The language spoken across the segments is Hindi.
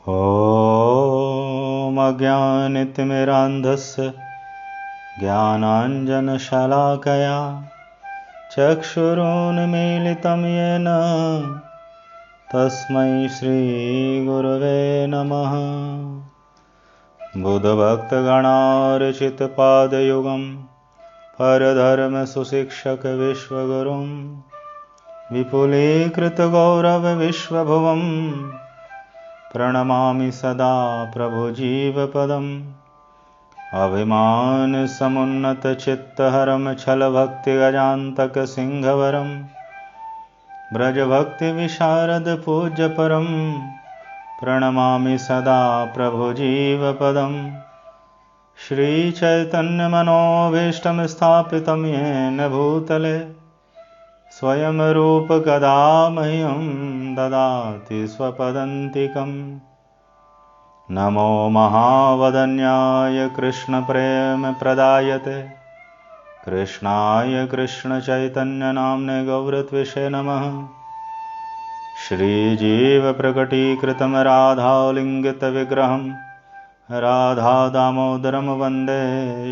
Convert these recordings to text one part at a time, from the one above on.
ॐ अज्ञानतिमिरान्धस्य ज्ञानाञ्जनशलाकया चक्षुरुन्मीलितं येन तस्मै श्रीगुरवे नमः। बुद्धभक्तगणार्चितपादयुगं परधर्मसुशिक्षकविश्वगुरुं विपुलीकृतगौरवविश्वभुवं प्रणमामि सदा प्रभुजीवपदम्। अभिमानसमुन्नतचित्तहरं छलभक्तिगजान्तकसिंहवरं ब्रजभक्तिविशारदपूज्यपरं प्रणमामि सदा प्रभुजीवपदम्। श्रीचैतन्यमनोभीष्टं स्थापितं येन भूतले स्वयं रूप कदा मह्यं ददाति स्वपदान्तिकम्। नमो महावदन्याय कृष्णप्रेमप्रदायते कृष्णाय कृष्णचैतन्यनाम्ने गौरत्विषे नमः। श्रीजीवप्रकटीकृतं राधालिङ्गितविग्रहं राधादामोदरं वन्दे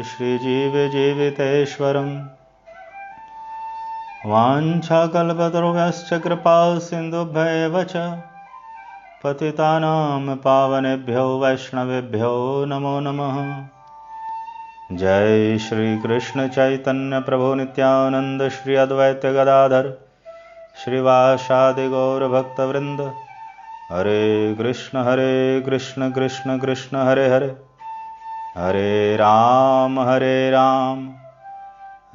श्रीजीवजीवितेश्वरम्। वाञ्छाकल्पतरुभ्यश्च कृपासिन्धुभ्येव च पतितानां पावनेभ्यो वैष्णवेभ्यो नमो नमः। जय श्री कृष्ण चैतन्य प्रभु नित्यानंद श्री अद्वैत गदाधर श्रीवासादि गौर भक्तवृंद। हरे कृष्ण कृष्ण कृष्ण हरे हरे, हरे राम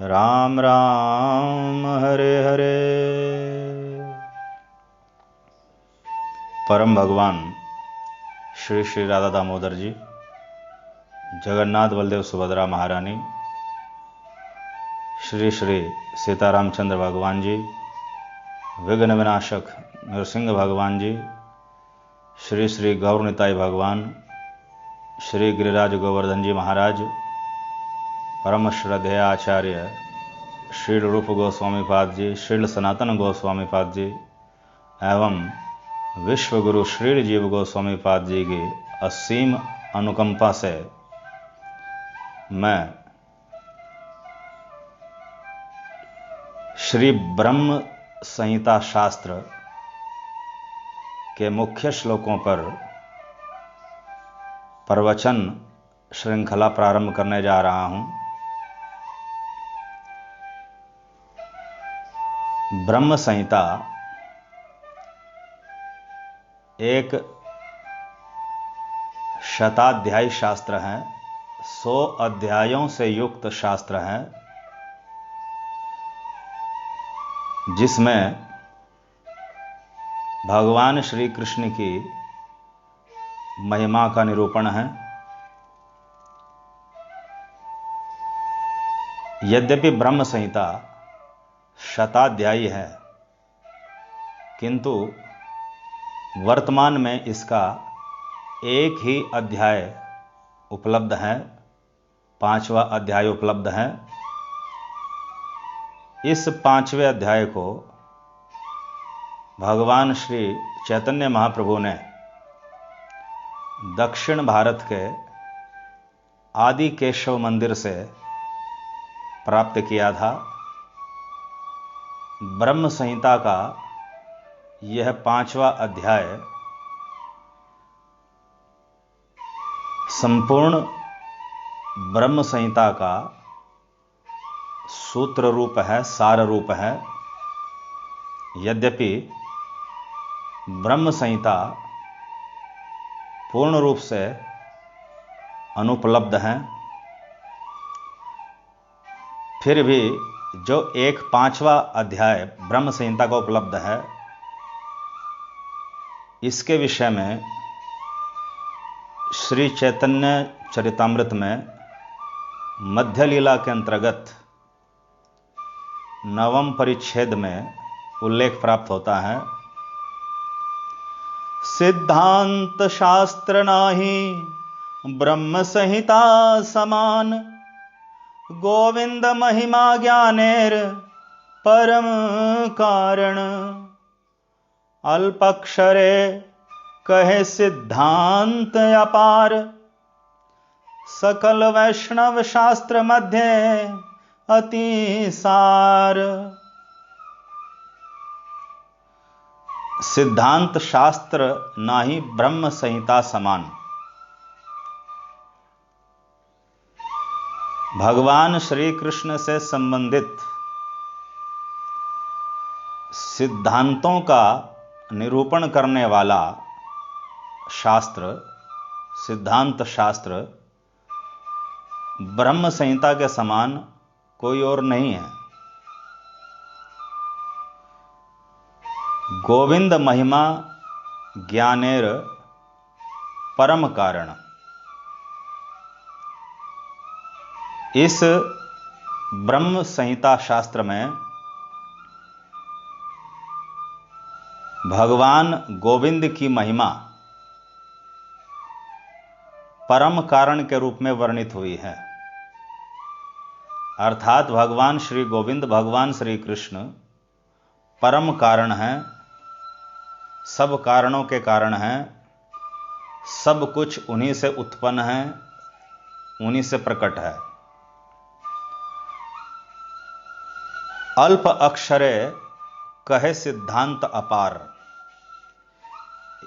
राम राम हरे हरे। परम भगवान श्री श्री राधा दामोदर जी, जगन्नाथ बलदेव सुभद्रा महारानी, श्री श्री सीतारामचंद्र भगवान जी, विघ्न विनाशक नरसिंह भगवान जी, श्री श्री गौरनिताई भगवान, श्री गिरिराज गोवर्धन जी महाराज, परम श्रद्धेय आचार्य श्री रूप गोस्वामी पाद जी, श्री सनातन गोस्वामी पाद जी एवं विश्व गुरु श्री जीव गोस्वामी पाद जी की असीम अनुकंपा से मैं श्री ब्रह्म संहिता शास्त्र के मुख्य श्लोकों पर प्रवचन श्रृंखला प्रारंभ करने जा रहा हूं। ब्रह्म संहिता एक शताध्यायी शास्त्र है, 100 अध्यायों से युक्त शास्त्र है, जिसमें भगवान श्री कृष्ण की महिमा का निरूपण है। यद्यपि ब्रह्म संहिता शताध्यायी है, किंतु वर्तमान में इसका एक ही अध्याय उपलब्ध है, 5वां अध्याय उपलब्ध है। इस 5वें अध्याय को भगवान श्री चैतन्य महाप्रभु ने दक्षिण भारत के आदि केशव मंदिर से प्राप्त किया था। ब्रह्म संहिता का यह 5वां अध्याय संपूर्ण ब्रह्म संहिता का सूत्र रूप है, सार रूप है। यद्यपि ब्रह्म संहिता पूर्ण रूप से अनुपलब्ध है, फिर भी जो एक 5वां अध्याय ब्रह्म संहिता का उपलब्ध है, इसके विषय में श्री चैतन्य चरितामृत में मध्य लीला के अंतर्गत 9वें परिच्छेद में उल्लेख प्राप्त होता है। सिद्धांत शास्त्र नाही ब्रह्म संहिता समान, गोविंद महिमा ज्ञानेर परम कारण। अल्पक्षरे कहे सिद्धांत अपार, सकल वैष्णव शास्त्र मध्य अति सार। सिद्धांत शास्त्र नाही ब्रह्म संहिता समान। भगवान श्री कृष्ण से संबंधित सिद्धांतों का निरूपण करने वाला शास्त्र, सिद्धांत शास्त्र ब्रह्म संहिता के समान कोई और नहीं है। गोविंद महिमा ज्ञानेर परम कारण। इस ब्रह्म संहिता शास्त्र में भगवान गोविंद की महिमा परम कारण के रूप में वर्णित हुई है। अर्थात भगवान श्री गोविंद, भगवान श्री कृष्ण परम कारण हैं, सब कारणों के कारण हैं, सब कुछ उन्हीं से उत्पन्न है, उन्हीं से प्रकट है। अल्प अक्षरे कहे सिद्धांत अपार।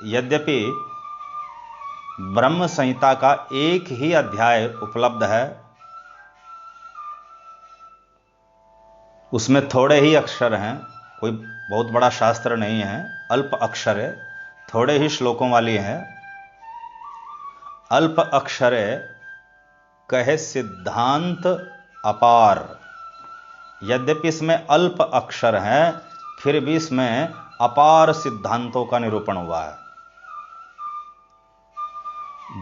यद्यपि ब्रह्म संहिता का एक ही अध्याय उपलब्ध है, उसमें थोड़े ही अक्षर हैं, कोई बहुत बड़ा शास्त्र नहीं है, अल्प अक्षर है, थोड़े ही श्लोकों वाली है। अल्प अक्षरे कहे सिद्धांत अपार। यद्यपि इसमें अल्प अक्षर हैं, फिर भी इसमें अपार सिद्धांतों का निरूपण हुआ है।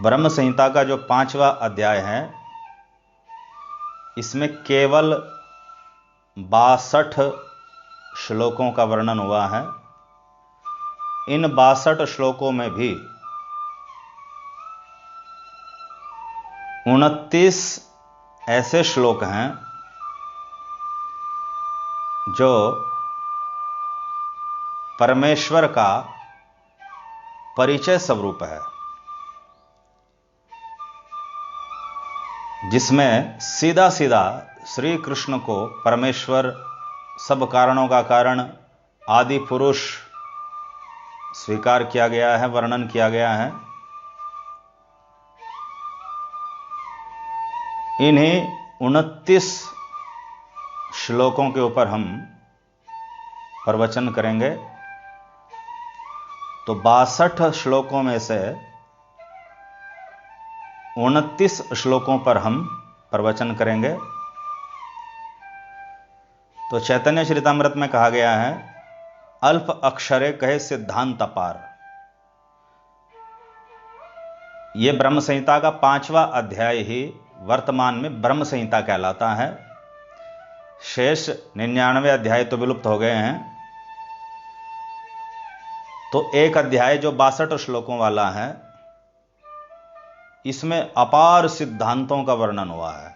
ब्रह्म संहिता का जो 5वां अध्याय है, इसमें केवल 62 श्लोकों का वर्णन हुआ है। इन 62 श्लोकों में भी 29 ऐसे श्लोक हैं जो परमेश्वर का परिचय स्वरूप है, जिसमें सीधा सीधा श्री कृष्ण को परमेश्वर, सब कारणों का कारण, आदि पुरुष स्वीकार किया गया है, वर्णन किया गया है। इन्हीं 29 श्लोकों के ऊपर हम प्रवचन करेंगे। तो 62 श्लोकों में से 29 श्लोकों पर हम प्रवचन करेंगे। तो चैतन्य चरितामृत में कहा गया है, अल्प अक्षरे कहे सिद्धांत अपार। यह ब्रह्म संहिता का 5वां अध्याय ही वर्तमान में ब्रह्म संहिता कहलाता है। शेष 99 अध्याय तो विलुप्त हो गए हैं। तो एक अध्याय जो 62 श्लोकों वाला है, इसमें अपार सिद्धांतों का वर्णन हुआ है।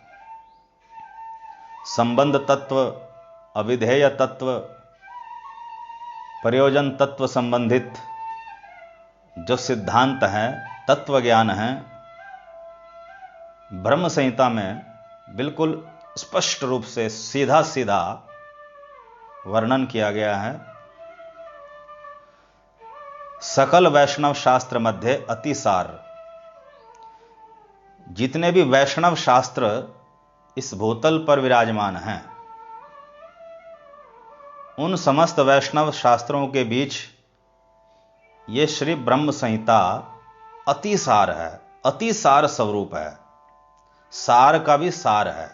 संबंध तत्व, अविधेय तत्व, प्रयोजन तत्व संबंधित जो सिद्धांत हैं, तत्व ज्ञान है, ब्रह्म संहिता में बिल्कुल स्पष्ट रूप से सीधा सीधा वर्णन किया गया है। सकल वैष्णव शास्त्र मध्य अतिसार। जितने भी वैष्णव शास्त्र इस भूतल पर विराजमान हैं, उन समस्त वैष्णव शास्त्रों के बीच ये श्री ब्रह्म संहिता अतिसार है, अतिसार स्वरूप है, सार का भी सार है।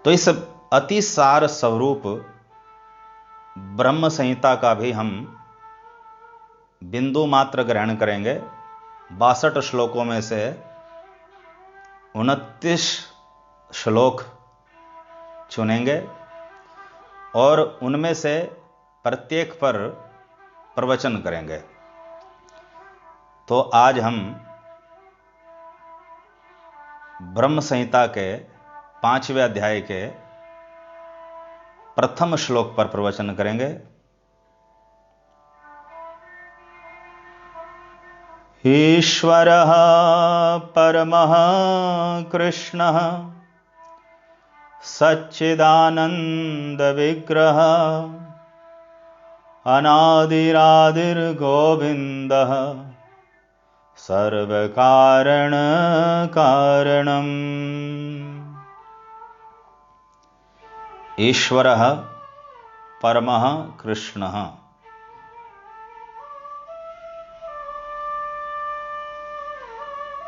तो इस अतिसार स्वरूप ब्रह्म संहिता का भी हम बिंदु मात्र ग्रहण करेंगे। 62 श्लोकों में से 29 श्लोक चुनेंगे और उनमें से प्रत्येक पर प्रवचन करेंगे। तो आज हम ब्रह्म संहिता के 5वें अध्याय के प्रथम श्लोक पर प्रवचन करेंगे। ईश्वरः परमः कृष्णः सच्चिदानन्दविग्रहः अनादिरादिर्गोविन्दः सर्वकारणकारणम्। ईश्वरः परमः कृष्णः।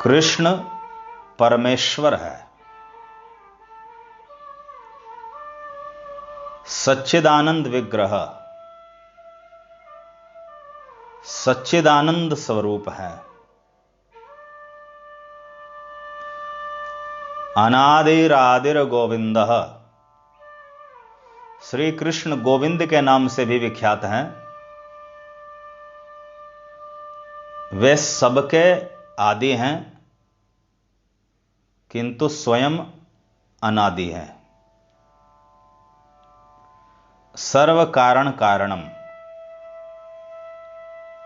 कृष्ण परमेश्वर है। सच्चिदानंद विग्रह सच्चिदानंद स्वरूप है। अनादिरादिर गोविंदः, श्री कृष्ण गोविंद के नाम से भी विख्यात हैं। वे सबके आदि हैं किंतु स्वयं अनादि हैं। सर्व कारण कारणम,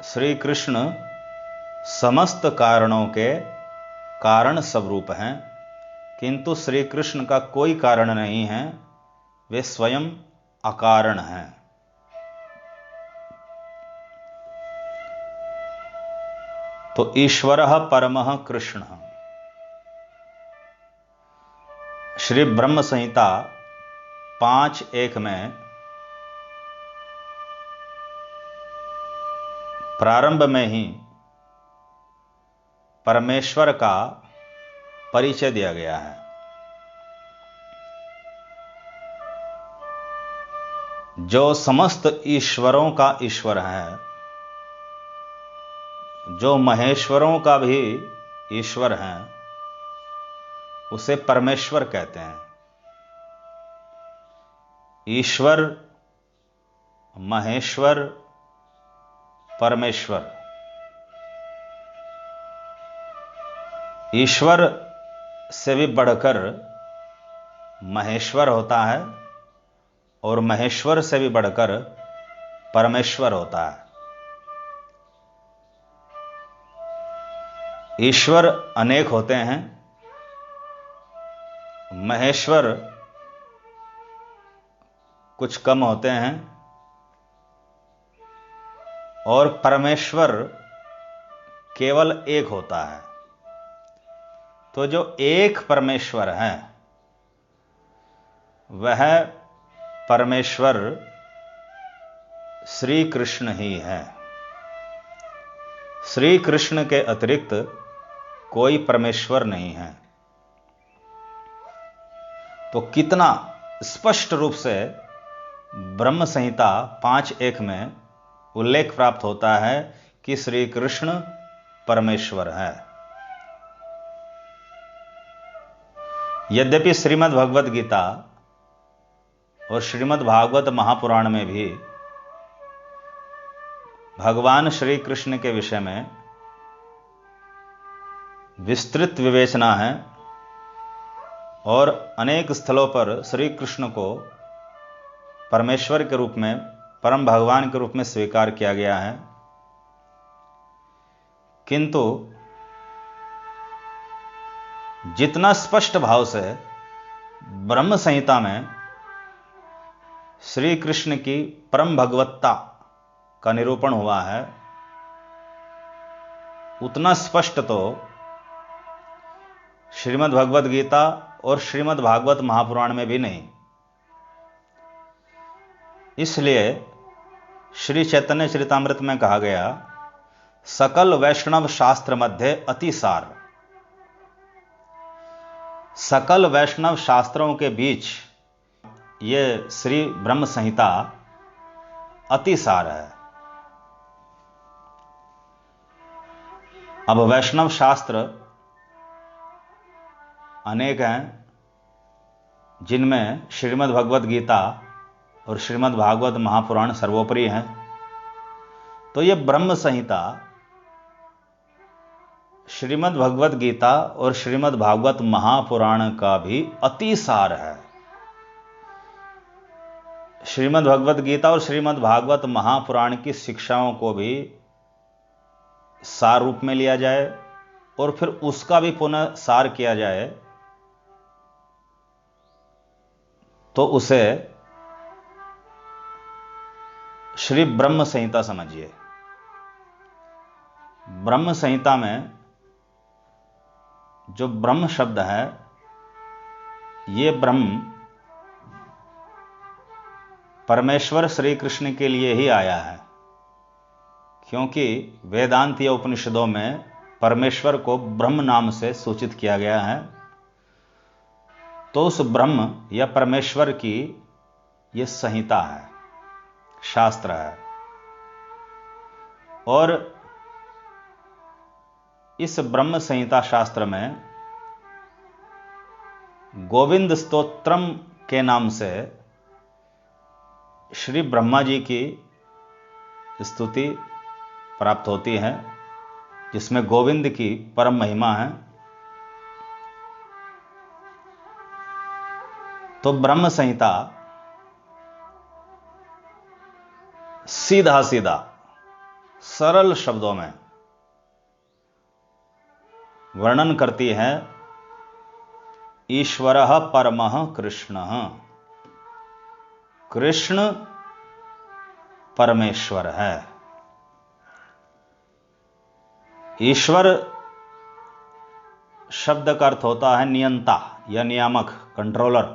श्री कृष्ण समस्त कारणों के कारण स्वरूप हैं किंतु श्री कृष्ण का कोई कारण नहीं है, वे स्वयं अकारण हैं। तो ईश्वरः परमः कृष्णः। श्री ब्रह्म संहिता 5.1 में प्रारंभ में ही परमेश्वर का परिचय दिया गया है। जो समस्त ईश्वरों का ईश्वर है, जो महेश्वरों का भी ईश्वर है, उसे परमेश्वर कहते हैं। ईश्वर, महेश्वर, परमेश्वर। ईश्वर से भी बढ़कर महेश्वर होता है और महेश्वर से भी बढ़कर परमेश्वर होता है। ईश्वर अनेक होते हैं, महेश्वर कुछ कम होते हैं और परमेश्वर केवल एक होता है। तो जो एक परमेश्वर है वह परमेश्वर श्री कृष्ण ही है। श्री कृष्ण के अतिरिक्त कोई परमेश्वर नहीं है। तो कितना स्पष्ट रूप से ब्रह्म संहिता 5.1 में उल्लेख प्राप्त होता है कि श्री कृष्ण परमेश्वर है। यद्यपि श्रीमद् भगवद गीता और श्रीमद् भागवत महापुराण में भी भगवान श्री कृष्ण के विषय में विस्तृत विवेचना है और अनेक स्थलों पर श्री कृष्ण को परमेश्वर के रूप में, परम भगवान के रूप में स्वीकार किया गया है, किंतु जितना स्पष्ट भाव से ब्रह्म संहिता में श्री कृष्ण की परम भगवत्ता का निरूपण हुआ है, उतना स्पष्ट तो श्रीमद् भगवद गीता और श्रीमद् भागवत महापुराण में भी नहीं। इसलिए श्री चैतन्य चरितामृत में कहा गया, सकल वैष्णव शास्त्र मध्य अतिसार। सकल वैष्णव शास्त्रों के बीच ये श्री ब्रह्म संहिता अतिसार है। अब वैष्णव शास्त्र अनेक हैं, जिनमें श्रीमद् भगवद गीता और श्रीमद् भागवत महापुराण सर्वोपरि हैं। तो ये ब्रह्म संहिता श्रीमद् भगवद गीता और श्रीमद् भागवत महापुराण का भी अतिसार है। श्रीमद् भगवद गीता और श्रीमद् भागवत महापुराण की शिक्षाओं को भी सार रूप में लिया जाए और फिर उसका भी पुनः सार किया जाए तो उसे श्री ब्रह्म संहिता समझिए। ब्रह्म संहिता में जो ब्रह्म शब्द है, ये ब्रह्म परमेश्वर श्री कृष्ण के लिए ही आया है, क्योंकि वेदांत या उपनिषदों में परमेश्वर को ब्रह्म नाम से सूचित किया गया है। तो उस ब्रह्म या परमेश्वर की यह संहिता है, शास्त्र है। और इस ब्रह्म संहिता शास्त्र में गोविंद स्तोत्रम के नाम से श्री ब्रह्मा जी की स्तुति प्राप्त होती है, जिसमें गोविंद की परम महिमा है। तो ब्रह्म संहिता सीधा सीधा सरल शब्दों में वर्णन करती है ईश्वरः परमः कृष्णः, कृष्ण परमेश्वर है। ईश्वर शब्द का अर्थ होता है नियंता या नियामक, कंट्रोलर,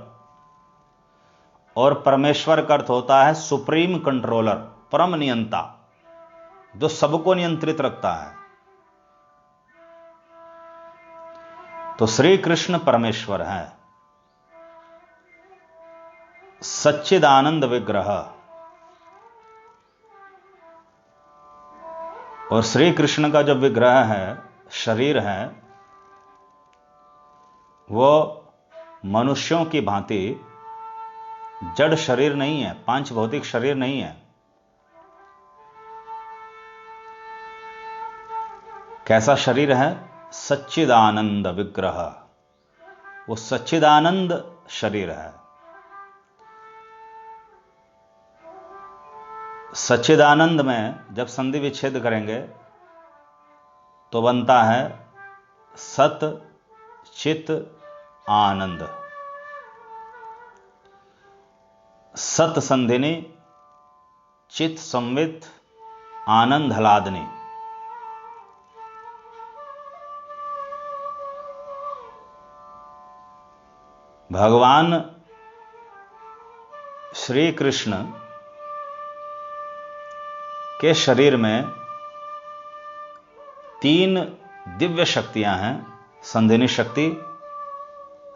और परमेश्वर का अर्थ होता है सुप्रीम कंट्रोलर, परम नियंता, जो सबको नियंत्रित रखता है। तो श्री कृष्ण परमेश्वर है, सच्चिदानंद विग्रह। और श्री कृष्ण का जो विग्रह है, शरीर है, वो मनुष्यों की भांति जड़ शरीर नहीं है, पांच भौतिक शरीर नहीं है। कैसा शरीर है? सच्चिदानंद विग्रह, वो सच्चिदानंद शरीर है। सच्चिदानंद में जब संधि विच्छेद करेंगे तो बनता है सत चित आनंद। सत संधिनी, चित संवित, आनंद हलादनी। भगवान श्री कृष्ण के शरीर में तीन दिव्य शक्तियां हैं, संधिनी शक्ति,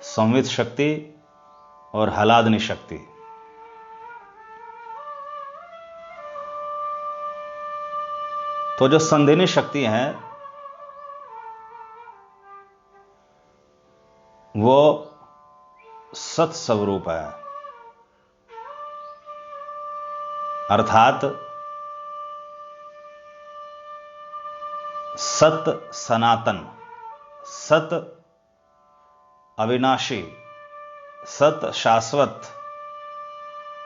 संवित शक्ति और हलादनी शक्ति। तो जो संधिनी शक्ति है वो सत स्वरूप है, अर्थात सत सनातन, सत अविनाशी, सत शाश्वत,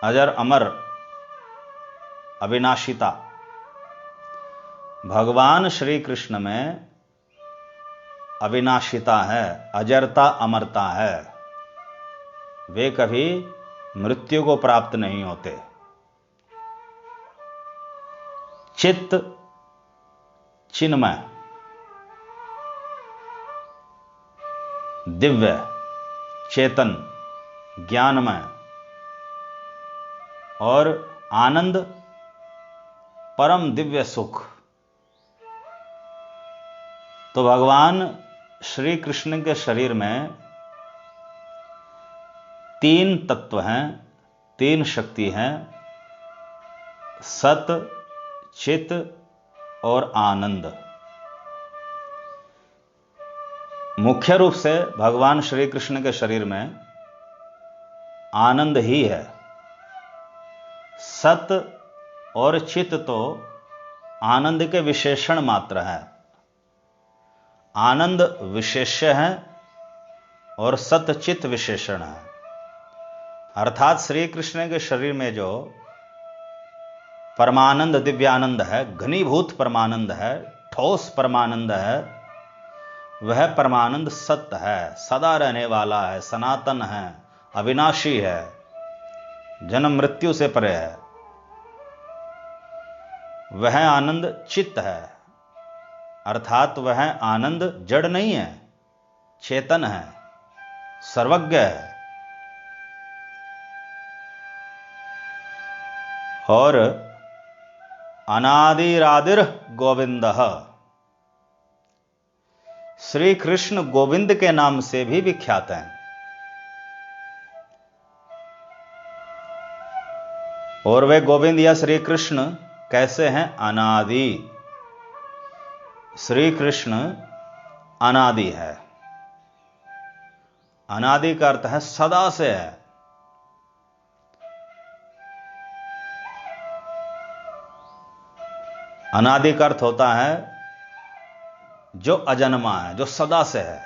अजर अमर, अविनाशिता। भगवान श्री कृष्ण में अविनाशिता है, अजरता, अमरता है। वे कभी मृत्यु को प्राप्त नहीं होते। चित्त चिन्मय, दिव्य, चेतन, ज्ञानमय, और आनंद, परम दिव्य सुख। तो भगवान श्री कृष्ण के शरीर में तीन तत्व हैं, तीन शक्ति हैं, सत, चित और आनंद। मुख्य रूप से भगवान श्री कृष्ण के शरीर में आनंद ही है। सत और चित तो आनंद के विशेषण मात्र है। आनंद विशेष्य है और सत चित विशेषण है। अर्थात श्री कृष्ण के शरीर में जो परमानंद दिव्यानंद है, घनीभूत परमानंद है, ठोस परमानंद है, वह परमानंद सत्य है, सदा रहने वाला है, सनातन है, अविनाशी है, जन्म मृत्यु से परे है। वह आनंद चित्त है, अर्थात वह आनंद जड़ नहीं है, चेतन है, सर्वज्ञ है। और अनादिरादिर गोविंदः, श्री कृष्ण गोविंद के नाम से भी विख्यात हैं। और वे गोविंद या श्री कृष्ण कैसे हैं? अनादि। श्री कृष्ण अनादि है। अनादि का अर्थ है सदा से है। अनादि का अर्थ होता है जो अजन्मा है, जो सदा से है,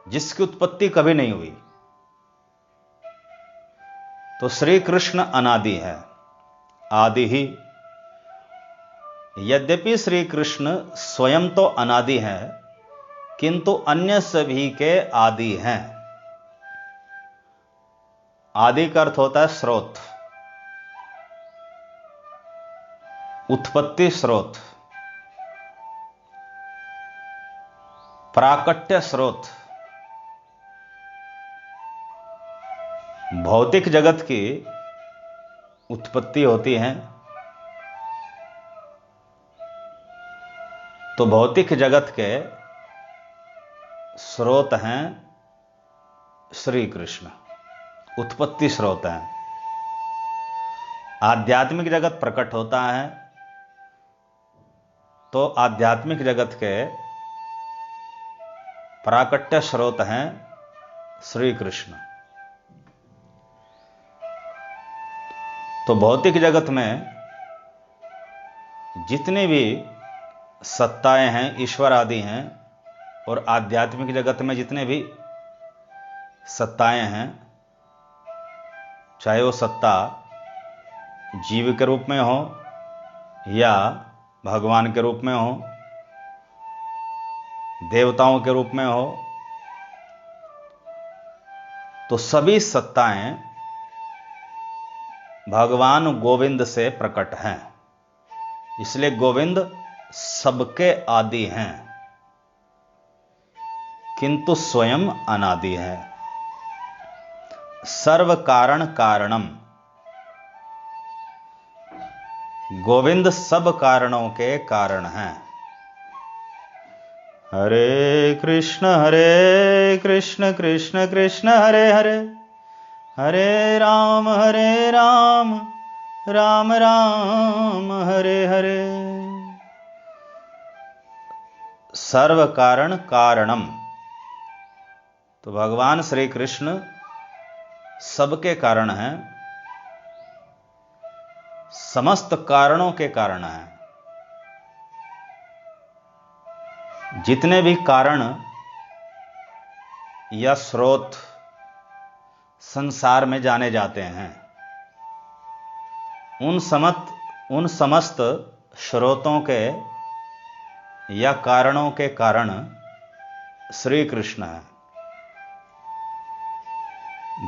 जिसकी उत्पत्ति कभी नहीं हुई। तो श्री कृष्ण अनादि है, आदि ही। यद्यपि श्री कृष्ण स्वयं तो अनादि है, किंतु अन्य सभी के आदि हैं। आदि का अर्थ होता है स्रोत, उत्पत्ति स्रोत, प्राकट्य स्रोत। भौतिक जगत की उत्पत्ति होती है तो भौतिक जगत के स्रोत हैं श्री कृष्ण, उत्पत्ति स्रोत हैं। आध्यात्मिक जगत प्रकट होता है तो आध्यात्मिक जगत के प्राकट्य स्रोत हैं श्री कृष्ण। तो भौतिक जगत में जितने भी सत्ताएं हैं, ईश्वर आदि हैं, और आध्यात्मिक जगत में जितने भी सत्ताएं हैं, चाहे वो सत्ता जीव के रूप में हो या भगवान के रूप में हो, देवताओं के रूप में हो, तो सभी सत्ताएं भगवान गोविंद से प्रकट हैं। इसलिए गोविंद सबके आदि हैं, किंतु स्वयं अनादि है। सर्व कारण कारणम, गोविंद सब कारणों के कारण हैं। हरे कृष्ण कृष्ण कृष्ण हरे हरे, हरे राम राम राम हरे हरे। सर्व कारण कारणम, तो भगवान श्री कृष्ण सबके कारण हैं, समस्त कारणों के कारण हैं। जितने भी कारण या स्रोत संसार में जाने जाते हैं, उन समस्त स्रोतों के या कारणों के कारण श्री कृष्ण है।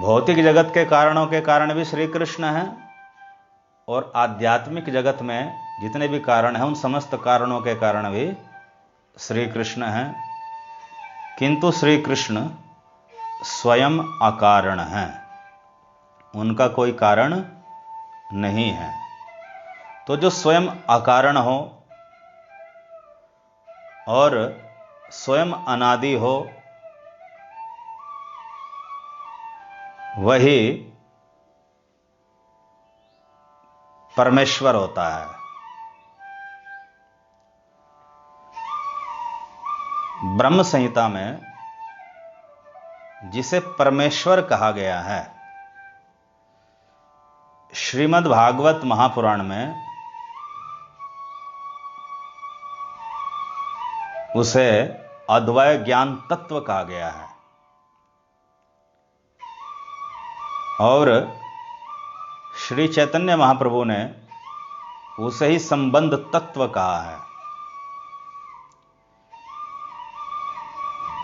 भौतिक जगत के कारणों के कारण भी श्री कृष्ण है, और आध्यात्मिक जगत में जितने भी कारण हैं, उन समस्त कारणों के कारण भी श्री कृष्ण हैं। किंतु श्री कृष्ण स्वयं अकारण हैं, उनका कोई कारण नहीं है। तो जो स्वयं अकारण हो और स्वयं अनादि हो, वही परमेश्वर होता है। ब्रह्म संहिता में जिसे परमेश्वर कहा गया है, श्रीमद् भागवत महापुराण में उसे अद्वय ज्ञान तत्व कहा गया है, और श्री चैतन्य महाप्रभु ने उसे ही संबंध तत्व कहा है।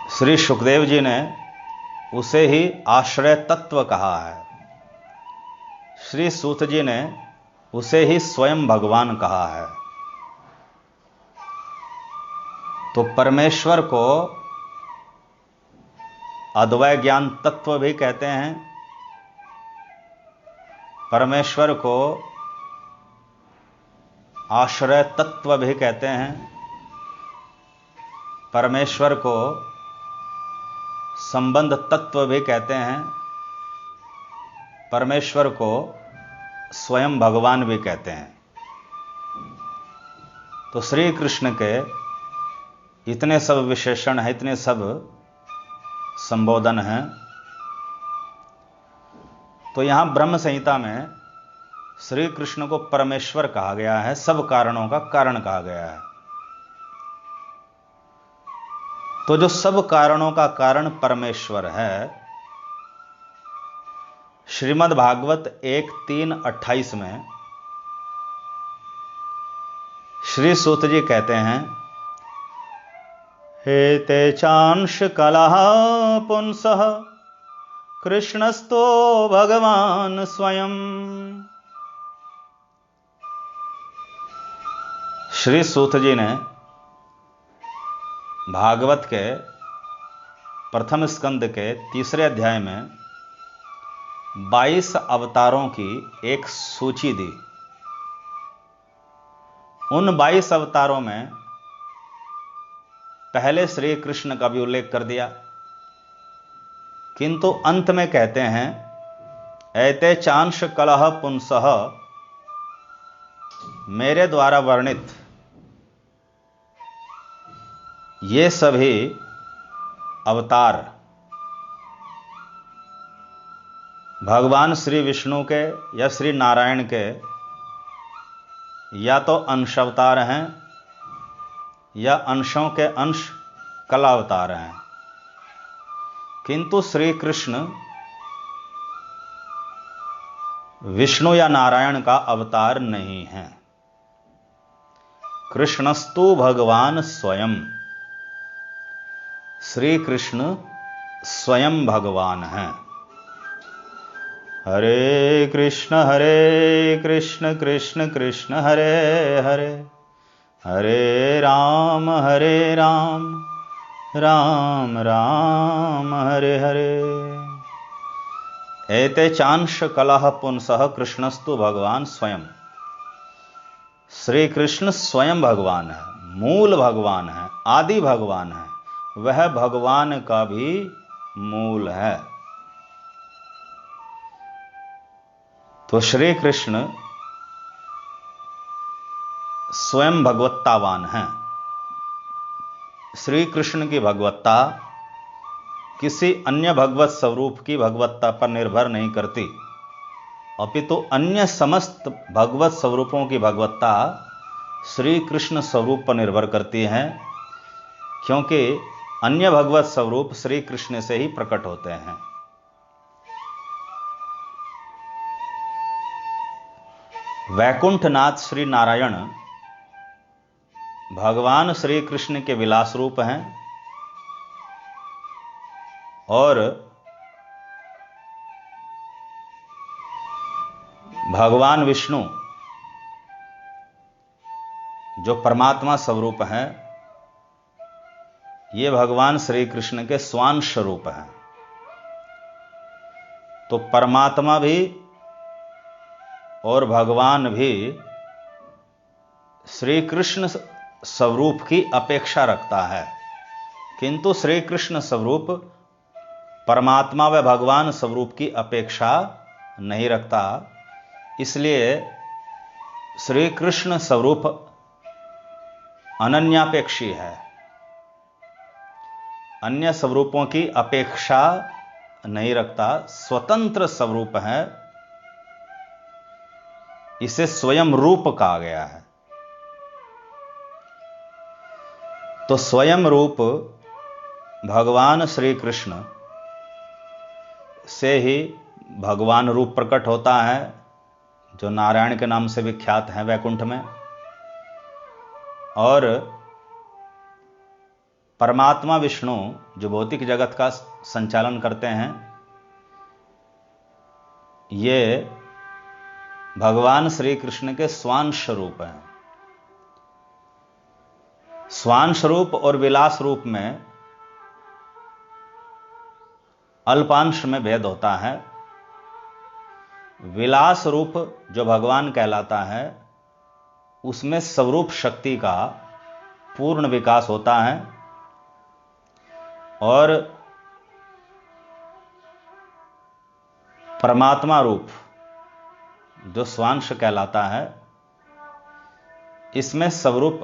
श्री सुखदेव जी ने उसे ही आश्रय तत्व कहा है। श्री सूत जी ने उसे ही स्वयं भगवान कहा है। तो परमेश्वर को अद्वय ज्ञान तत्व भी कहते हैं, परमेश्वर को आश्रय तत्व भी कहते हैं, परमेश्वर को संबंध तत्व भी कहते हैं, परमेश्वर को स्वयं भगवान भी कहते हैं। तो श्री कृष्ण के इतने सब विशेषण हैं, इतने सब संबोधन हैं। तो यहां ब्रह्म संहिता में श्री कृष्ण को परमेश्वर कहा गया है, सब कारणों का कारण कहा गया है। तो जो सब कारणों का कारण परमेश्वर है, श्रीमद् भागवत 1:3-28 में श्री सूत जी कहते हैं, हेते चांश कलह पुंसः कृष्णस्तो भगवान स्वयं। श्री सूत जी ने भागवत के प्रथम स्कंद के 3 अध्याय में 22 अवतारों की एक सूची दी। उन 22 अवतारों में पहले श्री कृष्ण का भी उल्लेख कर दिया, किंतु अंत में कहते हैं एते चांश कलह पुंसः, मेरे द्वारा वर्णित ये सभी अवतार भगवान श्री विष्णु के या श्री नारायण के या तो अंश अवतार हैं या अंशों के अंश कला अवतार हैं, किंतु श्री कृष्ण विष्णु या नारायण का अवतार नहीं है। कृष्णस्तु भगवान स्वयं, श्री कृष्ण स्वयं भगवान हैं। हरे कृष्ण कृष्ण कृष्ण हरे हरे, हरे राम राम राम हरे हरे। एते चांश कलह पुंसः कृष्णस्तु भगवान स्वयं। श्री कृष्ण स्वयं भगवान है, मूल भगवान है, आदि भगवान है, वह भगवान का भी मूल है। तो श्री कृष्ण स्वयं भगवत्तावान हैं। श्री कृष्ण की भगवत्ता किसी अन्य भगवत स्वरूप की भगवत्ता पर निर्भर नहीं करती, अपितु अन्य समस्त भगवत स्वरूपों की भगवत्ता श्री कृष्ण स्वरूप पर निर्भर करती है, क्योंकि अन्य भगवत स्वरूप श्री कृष्ण से ही प्रकट होते हैं। वैकुंठनाथ श्री नारायण भगवान श्री कृष्ण के विलास रूप हैं और भगवान विष्णु जो परमात्मा स्वरूप हैं, ये भगवान श्री कृष्ण के स्वांश रूप हैं। तो परमात्मा भी और भगवान भी श्री कृष्ण स्वरूप की अपेक्षा रखता है, किंतु श्री कृष्ण स्वरूप परमात्मा व भगवान स्वरूप की अपेक्षा नहीं रखता। इसलिए श्री कृष्ण स्वरूप अनन्यापेक्षी है, अन्य स्वरूपों की अपेक्षा नहीं रखता, स्वतंत्र स्वरूप है। इसे स्वयं रूप कहा गया है। तो स्वयं रूप भगवान श्री कृष्ण से ही भगवान रूप प्रकट होता है, जो नारायण के नाम से विख्यात हैं वैकुंठ में। और परमात्मा विष्णु जो भौतिक जगत का संचालन करते हैं, ये भगवान श्री कृष्ण के स्वांश रूप हैं। स्वांश रूप और विलास रूप में अल्पांश में भेद होता है। विलास रूप जो भगवान कहलाता है, उसमें स्वरूप शक्ति का पूर्ण विकास होता है, और परमात्मा रूप जो स्वांश कहलाता है, इसमें स्वरूप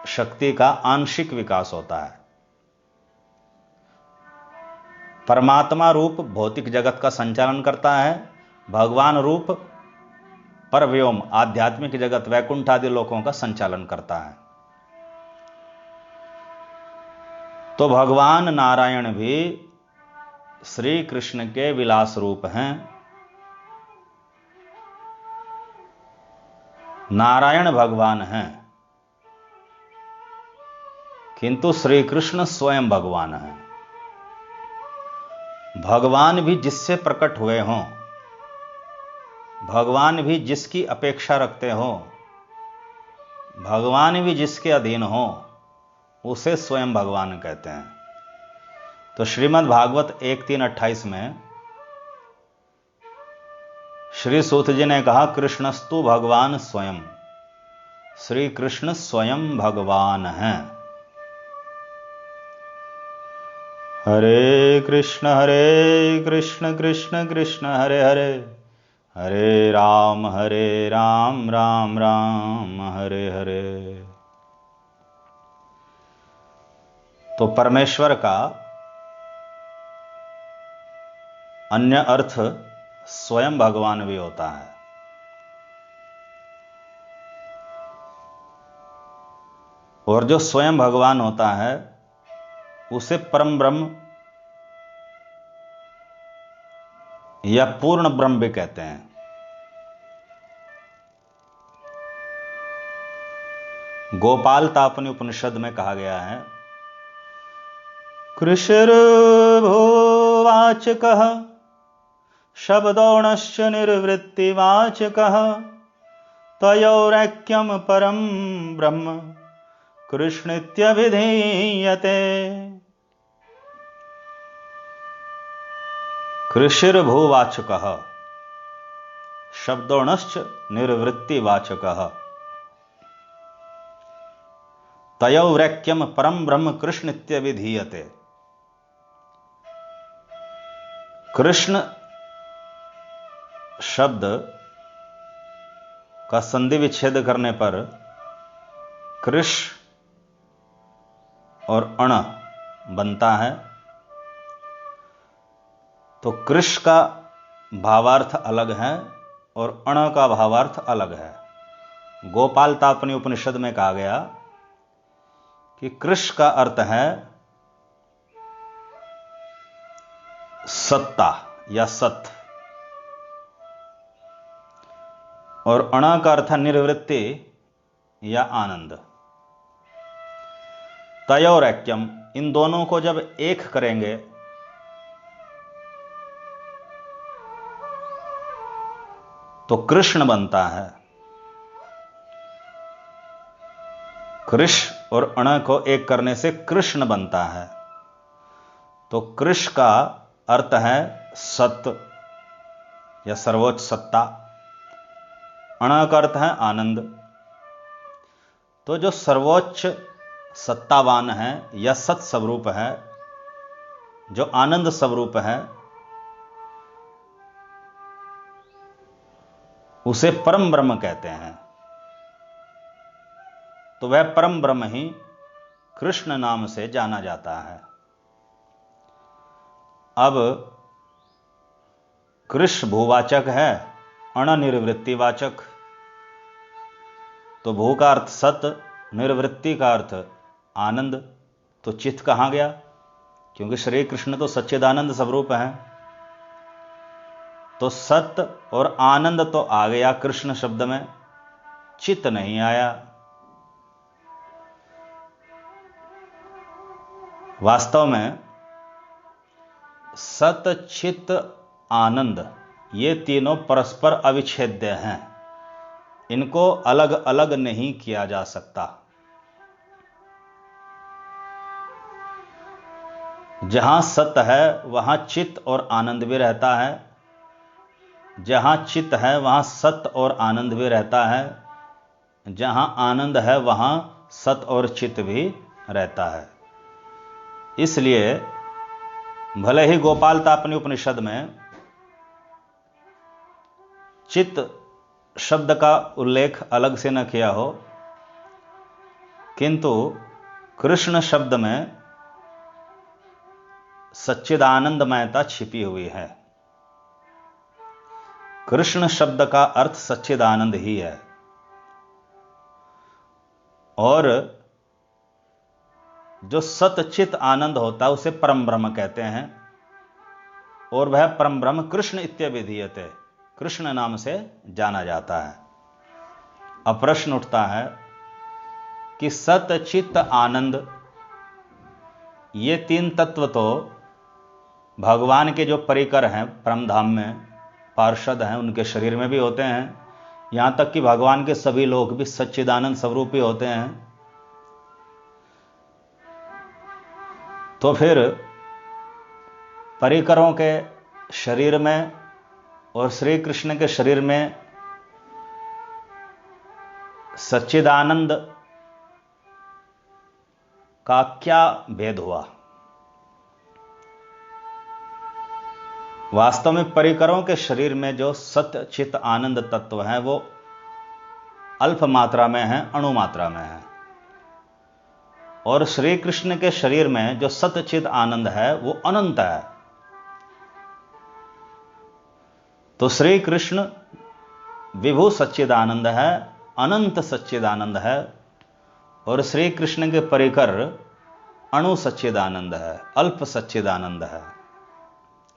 शक्ति का आंशिक विकास होता है। परमात्मा रूप भौतिक जगत का संचालन करता है, भगवान रूप परव्योम आध्यात्मिक जगत वैकुंठ आदि लोकों का संचालन करता है। तो भगवान नारायण भी श्री कृष्ण के विलास रूप हैं। नारायण भगवान हैं, किंतु श्री कृष्ण स्वयं भगवान हैं। भगवान भी जिससे प्रकट हुए हों, भगवान भी जिसकी अपेक्षा रखते हो, भगवान भी जिसके अधीन हो, उसे स्वयं भगवान कहते हैं। तो श्रीमद् भागवत 1.3.28 में श्री सूत जी ने कहा, कृष्णस्तु भगवान स्वयं, श्री कृष्ण स्वयं भगवान हैं। हरे कृष्ण कृष्ण कृष्ण हरे हरे, हरे राम राम राम हरे हरे। तो परमेश्वर का अन्य अर्थ स्वयं भगवान भी होता है। और जो स्वयं भगवान होता है, उसे परम ब्रह्म या पूर्ण ब्रह्म भी कहते हैं। गोपाल तापनी उपनिषद में कहा गया है, कृषिर्भुवाचकः शब्दोणश्च निर्वृत्तिवाचकः तयोरैक्यं परं ब्रह्म कृष्णेत्यभिधीयते। कृषिर्भुवाचकः शब्दोणश्च निर्वृत्तिवाचकः तयोरैक्यं परं ब्रह्म कृष्णेत्यभिधीयते। कृष्ण शब्द का संधि विच्छेद करने पर कृष और अण बनता है। तो कृष का भावार्थ अलग है और अण का भावार्थ अलग है। गोपाल तापनी उपनिषद में कहा गया कि कृष का अर्थ है सत्ता या सत्य, और अण का अर्थ निर्वृत्ति या आनंद। तयोरैक्यम, इन दोनों को जब एक करेंगे तो कृष्ण बनता है। कृष और अण को एक करने से कृष्ण बनता है। तो कृष का अर्थ है सत्य या सर्वोच्च सत्ता, अण का अर्थ है आनंद। तो जो सर्वोच्च सत्तावान है या सत स्वरूप है, जो आनंद स्वरूप है, उसे परम ब्रह्म कहते हैं। तो वह परम ब्रह्म ही कृष्ण नाम से जाना जाता है। अब कृष भूवाचक है, अण निर्वृत्तिवाचक। तो भू का अर्थ सत्य, निर्वृत्ति का अर्थ आनंद। तो चित्त कहां गया? क्योंकि श्री कृष्ण तो सच्चिदानंद स्वरूप है। तो सत्य और आनंद तो आ गया कृष्ण शब्द में, चित्त नहीं आया। वास्तव में सत चित आनंद ये तीनों परस्पर अविच्छेद्य हैं, इनको अलग अलग नहीं किया जा सकता। जहां सत है वहां चित और आनंद भी रहता है, जहां चित है वहां सत और आनंद भी रहता है, जहां आनंद है वहां सत और चित भी रहता है। इसलिए भले ही गोपाल तापनी उपनिषद में चित शब्द का उल्लेख अलग से न किया हो, किंतु कृष्ण शब्द में सच्चिदानंदमयता छिपी हुई है। कृष्ण शब्द का अर्थ सच्चिदानंद ही है, और जो सतचित आनंद होता है उसे परम ब्रह्म कहते हैं, और वह परम ब्रह्म कृष्ण इत्यभिधीयते, कृष्ण नाम से जाना जाता है। अब प्रश्न उठता है कि सतचित आनंद ये तीन तत्व तो भगवान के जो परिकर हैं परम धाम में, पार्षद हैं, उनके शरीर में भी होते हैं, यहां तक कि भगवान के सभी लोग भी सच्चिदानंद स्वरूप ही होते हैं। तो फिर परिकरों के शरीर में और श्री कृष्ण के शरीर में सच्चिदानंद का क्या भेद हुआ? वास्तव में परिकरों के शरीर में जो सत्य चित आनंद तत्व है वो अल्प मात्रा में है, अणु मात्रा में है, और श्री कृष्ण के शरीर में जो सत्य चित आनंद है वो अनंत है। तो श्री कृष्ण विभु सच्चिदानंद है, अनंत सच्चिदानंद है, और श्री कृष्ण के परिकर अणु सच्चिदानंद है, अल्प सच्चिदानंद है।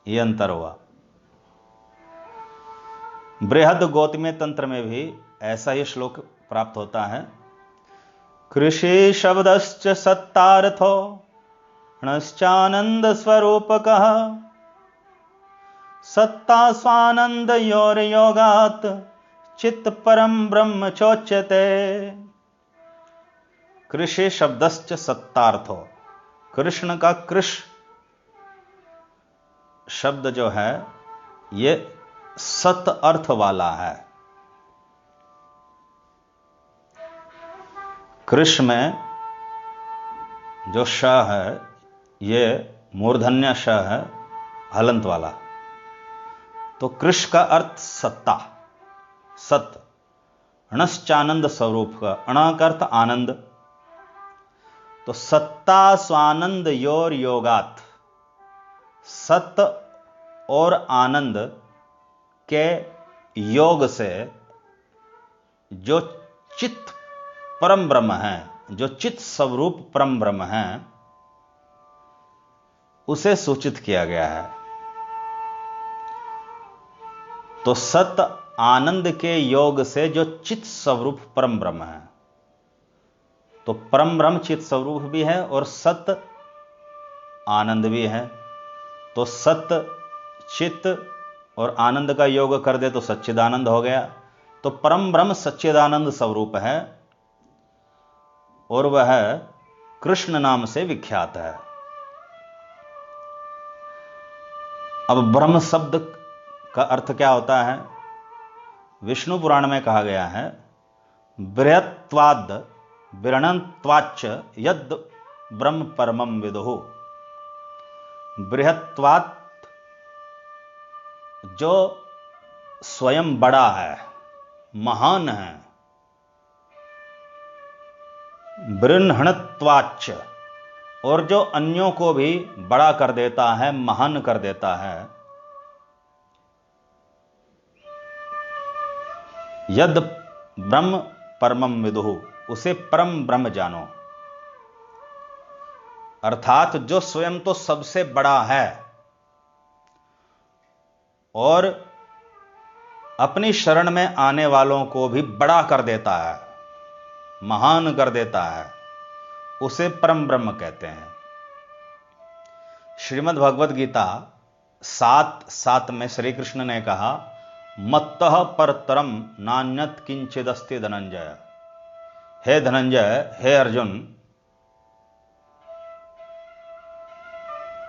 ये अंतर हुआ। बृहद गौतमीय तंत्र में भी ऐसा ही श्लोक प्राप्त होता है। कृषि शब्दश्च सत्तार्थो णश्चानंद स्वरूपकः सत्ता स्वानंद योर योगात् चित्त परम ब्रह्म चोच्यते। कृषि शब्दश्च सत्तार्थो, कृष्ण का कृष शब्द जो है ये सत अर्थ वाला है। कृष्ण में जो श है ये मूर्धन्य श है, हलंत वाला। तो कृष्ण का अर्थ सत्ता, सत, अणश्चानंद स्वरूप का, अणा का अर्थ आनंद। तो सत्ता स्वानंद योर योगात, सत और आनंद के योग से जो चित्त परम ब्रह्म है, जो चित्त स्वरूप परम ब्रह्म है, उसे सूचित किया गया है। तो सत आनंद के योग से जो चित्त स्वरूप परम ब्रह्म है, तो परम ब्रह्म चित्त स्वरूप भी है और सत आनंद भी है। तो सत चित्त और आनंद का योग कर दे तो सच्चिदानंद हो गया। तो परम ब्रह्म सच्चिदानंद स्वरूप है और वह कृष्ण नाम से विख्यात है। अब ब्रह्म शब्द का अर्थ क्या होता है? विष्णु पुराण में कहा गया है, बृहत्वाद विरणत्वाच्च यद ब्रह्म परमं विदुः। बृहत्वात् जो स्वयं बड़ा है, महान है। बृहन्नत्वाच्च, और जो अन्यों को भी बड़ा कर देता है, महान कर देता है। यद ब्रह्म परमं विदुः, उसे परम ब्रह्म जानो। अर्थात जो स्वयं तो सबसे बड़ा है और अपनी शरण में आने वालों को भी बड़ा कर देता है, महान कर देता है, उसे परम ब्रह्म कहते हैं। श्रीमद् भगवद गीता 7:7 में श्री कृष्ण ने कहा, मत्तः परतरम नान्यत किंचिदस्ति धनंजय। हे धनंजय, हे अर्जुन,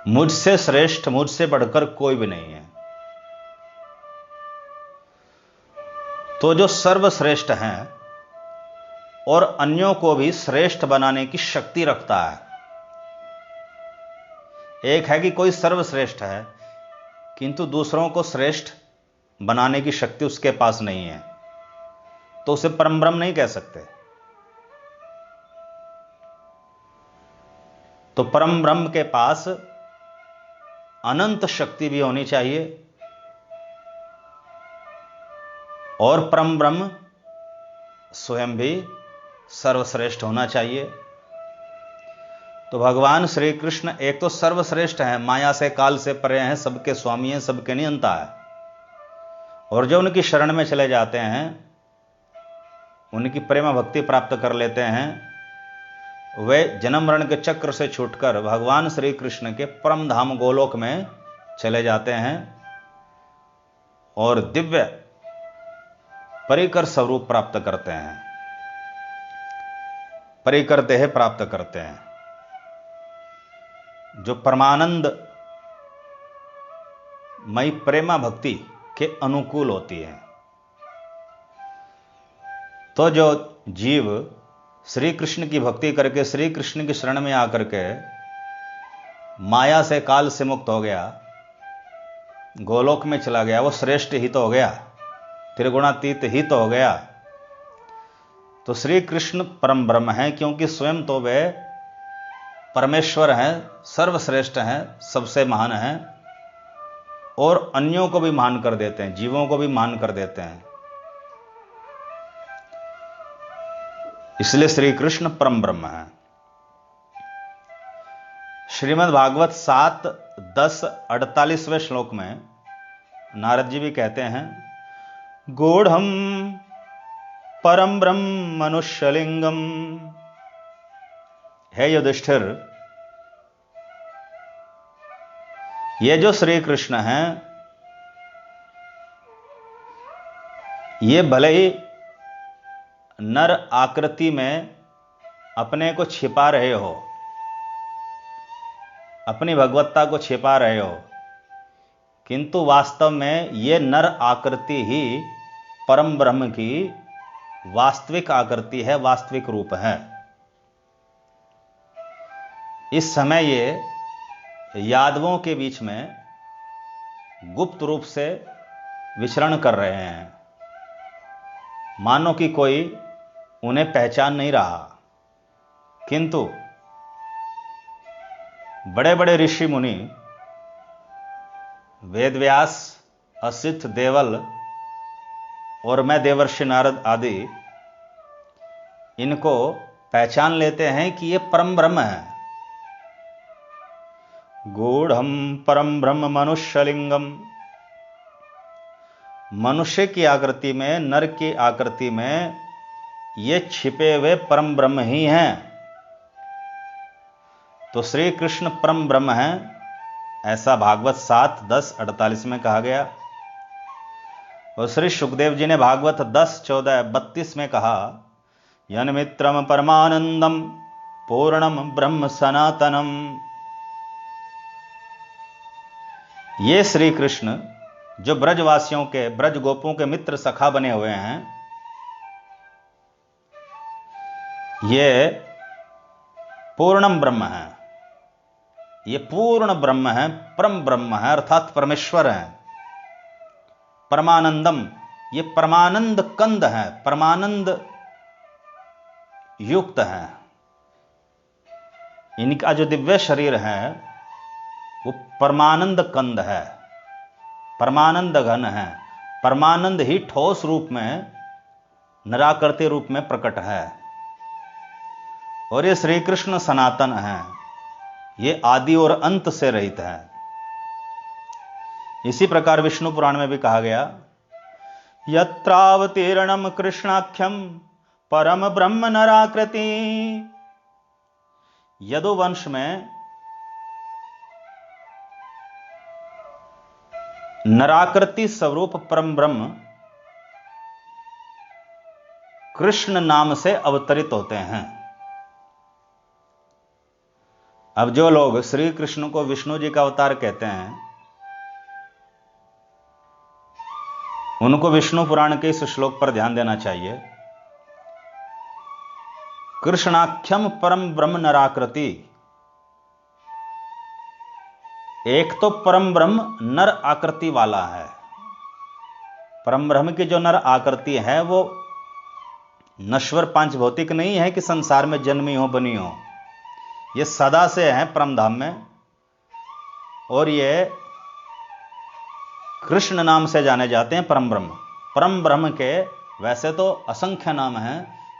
मुझसे श्रेष्ठ, मुझसे बढ़कर कोई भी नहीं है। तो जो सर्वश्रेष्ठ हैं और अन्यों को भी श्रेष्ठ बनाने की शक्ति रखता है। एक है कि कोई सर्वश्रेष्ठ है किंतु दूसरों को श्रेष्ठ बनाने की शक्ति उसके पास नहीं है, तो उसे परम ब्रह्म नहीं कह सकते। तो परम ब्रह्म के पास अनंत शक्ति भी होनी चाहिए और परम ब्रह्म स्वयं भी सर्वश्रेष्ठ होना चाहिए। तो भगवान श्री कृष्ण एक तो सर्वश्रेष्ठ हैं, माया से काल से परे हैं, सबके स्वामी हैं, सबके नियंता है। और जो उनकी शरण में चले जाते हैं, उनकी प्रेम भक्ति प्राप्त कर लेते हैं, वे जन्म मरण के चक्र से छूटकर भगवान श्री कृष्ण के परम धाम गोलोक में चले जाते हैं और दिव्य परिकर स्वरूप प्राप्त करते हैं, परिकर देह प्राप्त करते हैं, जो परमानंद मई प्रेमा भक्ति के अनुकूल होती है। तो जो जीव श्री कृष्ण की भक्ति करके श्री कृष्ण की शरण में आकर के माया से काल से मुक्त हो गया, गोलोक में चला गया, वो श्रेष्ठ ही तो हो गया, त्रिगुणातीत ही तो हो गया। तो श्री कृष्ण परम ब्रह्म है, क्योंकि स्वयं तो वे परमेश्वर हैं, सर्वश्रेष्ठ हैं, सबसे महान हैं और अन्यों को भी महान कर देते हैं, जीवों को भी महान कर देते हैं। इसलिए श्री कृष्ण परम ब्रह्म है। श्रीमद् भागवत 7:10-48वें श्लोक में नारद जी भी कहते हैं, गूढ़म परम ब्रह्म मनुष्यलिंगम। हे युधिष्ठिर, ये जो श्री कृष्ण हैं, ये भले ही नर आकृति में अपने को छिपा रहे हो, अपनी भगवत्ता को छिपा रहे हो, किंतु वास्तव में ये नर आकृति ही परम ब्रह्म की वास्तविक आकृति है, वास्तविक रूप है। इस समय ये यादवों के बीच में गुप्त रूप से विचरण कर रहे हैं, मानो कि कोई उन्हें पहचान नहीं रहा, किंतु बड़े बड़े ऋषि मुनि, वेदव्यास, असित, देवल और मैं देवर्षि नारद आदि इनको पहचान लेते हैं कि ये परम ब्रह्म है। गूढ़म परम ब्रह्म मनुष्यलिंगम। मनुष्य की आकृति में, नर की आकृति में ये छिपे हुए परम ब्रह्म ही हैं। तो श्री कृष्ण परम ब्रह्म हैं, ऐसा भागवत 7:10-48 में कहा गया। और श्री सुखदेव जी ने भागवत 10:14-32 में कहा, यन्मित्रम परमानंदम पूर्णम ब्रह्म सनातनम। ये श्री कृष्ण जो ब्रजवासियों के, ब्रज गोपों के मित्र सखा बने हुए हैं, ये पूर्णम ब्रह्म है, ये पूर्ण ब्रह्म है, परम ब्रह्म है, अर्थात परमेश्वर है। परमानंदम, ये परमानंद कंद है, परमानंद युक्त है। इनका जो दिव्य शरीर है वो परमानंद कंद है, परमानंद घन है, परमानंद ही ठोस रूप में, निराकृति रूप में प्रकट है। और ये श्री कृष्ण सनातन है, ये आदि और अंत से रहित है। इसी प्रकार विष्णु पुराण में भी कहा गया, यत्रावतीर्णम कृष्णाख्यम परम ब्रह्म नराकृति। यदुवंश में नराकृति स्वरूप परम ब्रह्म कृष्ण नाम से अवतरित होते हैं। अब जो लोग श्री कृष्ण को विष्णु जी का अवतार कहते हैं, उनको विष्णु पुराण के इस श्लोक पर ध्यान देना चाहिए। कृष्णाख्यम परम ब्रह्म नराकृति। एक तो परम ब्रह्म नर आकृति वाला है। परम ब्रह्म की जो नर आकृति है वो नश्वर पांच भौतिक नहीं है कि संसार में जन्मी हो बनी हो। ये सदा से है परम धाम में, और ये कृष्ण नाम से जाने जाते हैं परम ब्रह्म। परम ब्रह्म के वैसे तो असंख्य नाम हैं,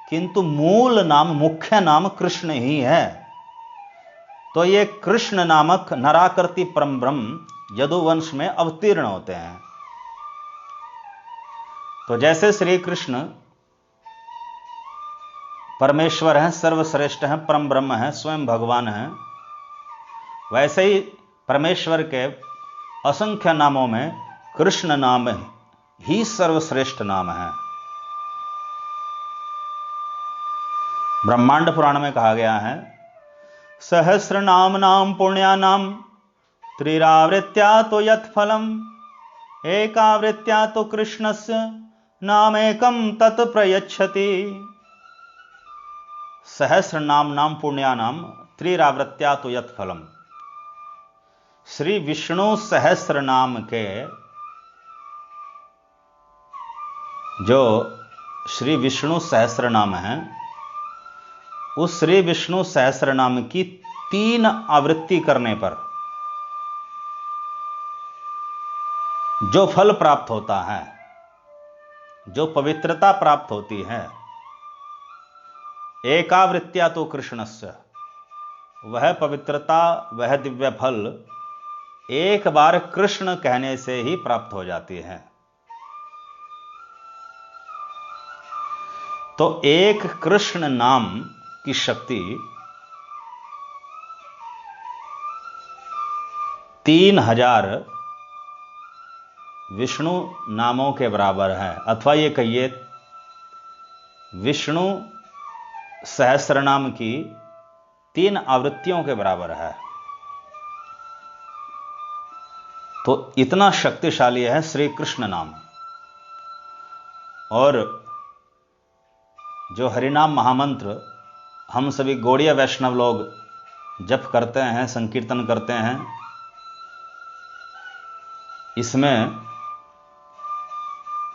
किंतु मूल नाम, मुख्य नाम कृष्ण ही है। तो ये कृष्ण नामक नराकृति परम ब्रह्म यदुवंश में अवतीर्ण होते हैं। तो जैसे श्री कृष्ण परमेश्वर हैं, सर्वश्रेष्ठ हैं, परम ब्रह्म हैं, स्वयं भगवान हैं, वैसे ही परमेश्वर के असंख्य नामों में कृष्ण नाम ही सर्वश्रेष्ठ नाम है। ब्रह्मांड पुराण में कहा गया है, सहस्र नाम नाम पुण्या नाम त्रिरावृत्या तो यत् फलम एकावृत्या तो कृष्णस्य नामेकम तत् प्रयच्छति। सहस्र नाम नाम पुण्या नाम त्रिरावृत्या तो यत् फलम। श्री विष्णु सहस्र नाम के जो श्री विष्णु सहस्र नाम है, उस श्री विष्णु सहस्र नाम की 3 आवृत्ति करने पर जो फल प्राप्त होता है, जो पवित्रता प्राप्त होती है, एकावृत्या तो कृष्णस्य, वह पवित्रता, वह दिव्य फल एक बार कृष्ण कहने से ही प्राप्त हो जाती है। तो एक कृष्ण नाम की शक्ति 3000 विष्णु नामों के बराबर है, अथवा ये कहिए विष्णु सहस्र नाम की 3 आवृत्तियों के बराबर है। तो इतना शक्तिशाली है श्री कृष्ण नाम। और जो हरिनाम महामंत्र हम सभी गौड़ीय वैष्णव लोग जप करते हैं, संकीर्तन करते हैं, इसमें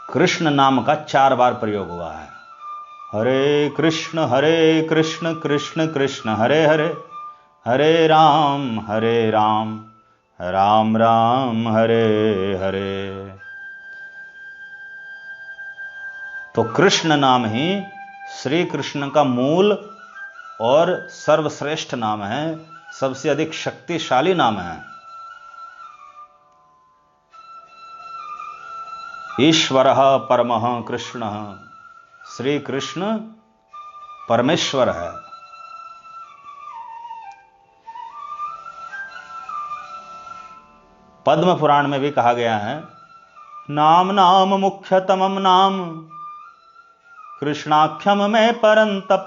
कृष्ण नाम का 4 बार प्रयोग हुआ है। हरे कृष्ण कृष्ण कृष्ण हरे हरे, हरे राम राम राम हरे हरे। तो कृष्ण नाम ही श्री कृष्ण का मूल और सर्वश्रेष्ठ नाम है, सबसे अधिक शक्तिशाली नाम है। ईश्वरः परमः कृष्णः, श्री कृष्ण परमेश्वर है। पद्म पुराण में भी कहा गया है, नाम नाम मुख्यतमम नाम कृष्णाख्यम में परंतप।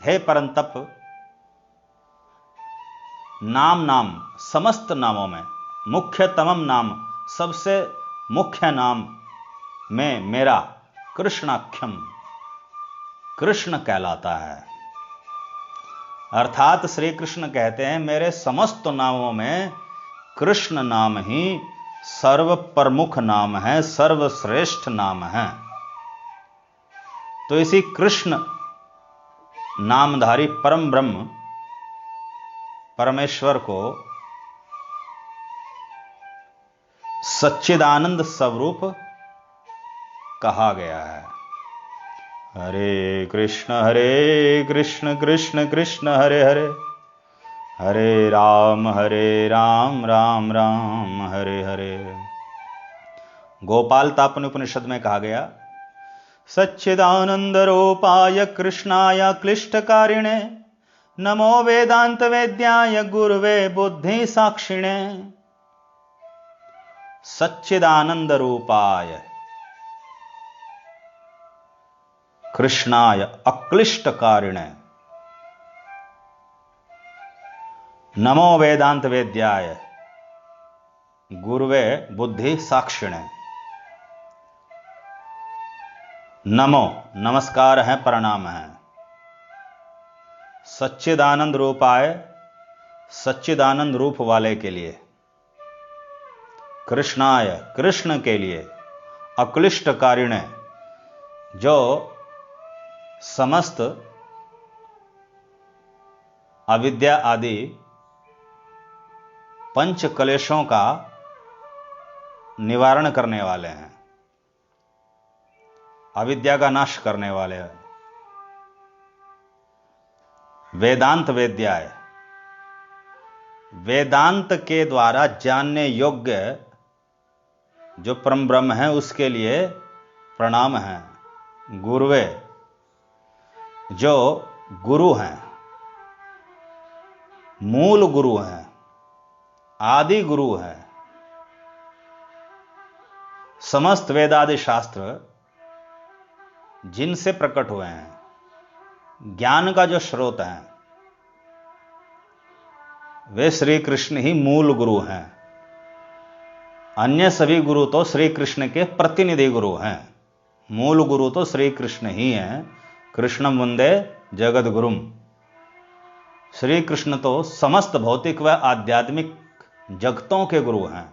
हे परंतप, नाम नाम समस्त नामों में मुख्यतमम नाम, सबसे मुख्य नाम में मेरा कृष्णाख्यम, कृष्ण कहलाता है। अर्थात श्री कृष्ण कहते हैं मेरे समस्त नामों में कृष्ण नाम ही सर्व प्रमुख नाम है, सर्वश्रेष्ठ नाम है। तो इसी कृष्ण नामधारी परम ब्रह्म परमेश्वर को सच्चिदानंद स्वरूप कहा गया है। हरे कृष्ण कृष्ण कृष्ण हरे हरे, हरे राम राम राम हरे हरे। गोपाल तापन उपनिषद में कहा गया, सच्चिदानंद रूपाय कृष्णाय क्लिष्टकारिणे नमो वेदांत वेद्याय गुरुवे बुद्धि साक्षिणे। सच्चिदानंद रूपाय कृष्णाय अक्लिष्टकारिणे नमो वेदांत वेद्याय गुरुवे बुद्धि साक्षिणे। नमो नमस्कार है, प्रणाम है। सच्चिदानंद रूपाय सच्चिदानंद रूप वाले के लिए, कृष्णाय कृष्ण के लिए, अक्लिष्टकारिणे जो समस्त अविद्या आदि पंच कलेशों का निवारण करने वाले हैं, अविद्या का नाश करने वाले हैं। वेदांत वेद्याय वेदांत के द्वारा जानने योग्य जो परम ब्रह्म है उसके लिए प्रणाम है। गुरुवे जो गुरु हैं, मूल गुरु हैं, आदि गुरु हैं। समस्त वेदादि शास्त्र जिनसे प्रकट हुए हैं, ज्ञान का जो स्रोत है, वे श्री कृष्ण ही मूल गुरु हैं। अन्य सभी गुरु तो श्री कृष्ण के प्रतिनिधि गुरु हैं। मूल गुरु तो श्री कृष्ण ही हैं। कृष्णम वंदे जगद गुरुम। श्री कृष्ण तो समस्त भौतिक व आध्यात्मिक जगतों के गुरु हैं।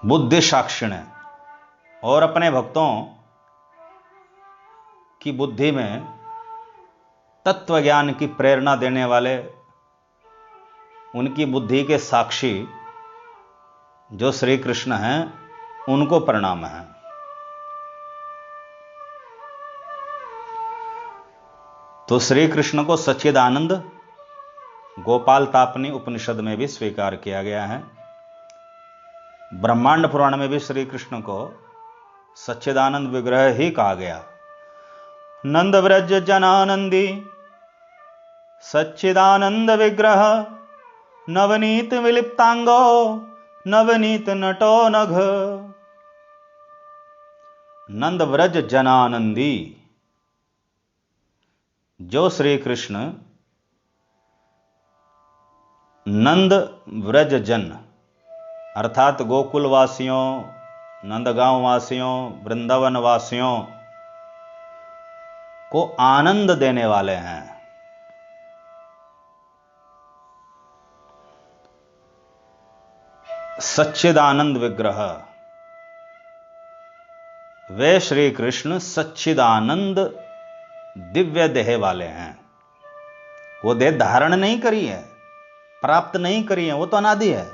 बुद्धि साक्षिण और अपने भक्तों की बुद्धि में तत्व ज्ञान की प्रेरणा देने वाले, उनकी बुद्धि के साक्षी जो श्री कृष्ण हैं, उनको प्रणाम है। तो श्री कृष्ण को सच्चिदानंद गोपाल तापनी उपनिषद में भी स्वीकार किया गया है। ब्रह्मांड पुराण में भी श्री कृष्ण को सच्चिदानंद विग्रह ही कहा गया। नंद व्रज जनानंदी सच्चिदानंद विग्रह नवनीत विलिप्तांगो नवनीत नटो नघ। नंद व्रज जनानंदी जो श्री कृष्ण नंद व्रज जन अर्थात गोकुल वासियों, नंदगांव वासियों, वृंदावन वासियों को आनंद देने वाले हैं। सच्चिदानंद विग्रह, वे श्री कृष्ण सच्चिदानंद दिव्य देह वाले हैं। वो देह धारण नहीं करी है, प्राप्त नहीं करी है, वो तो अनादि है।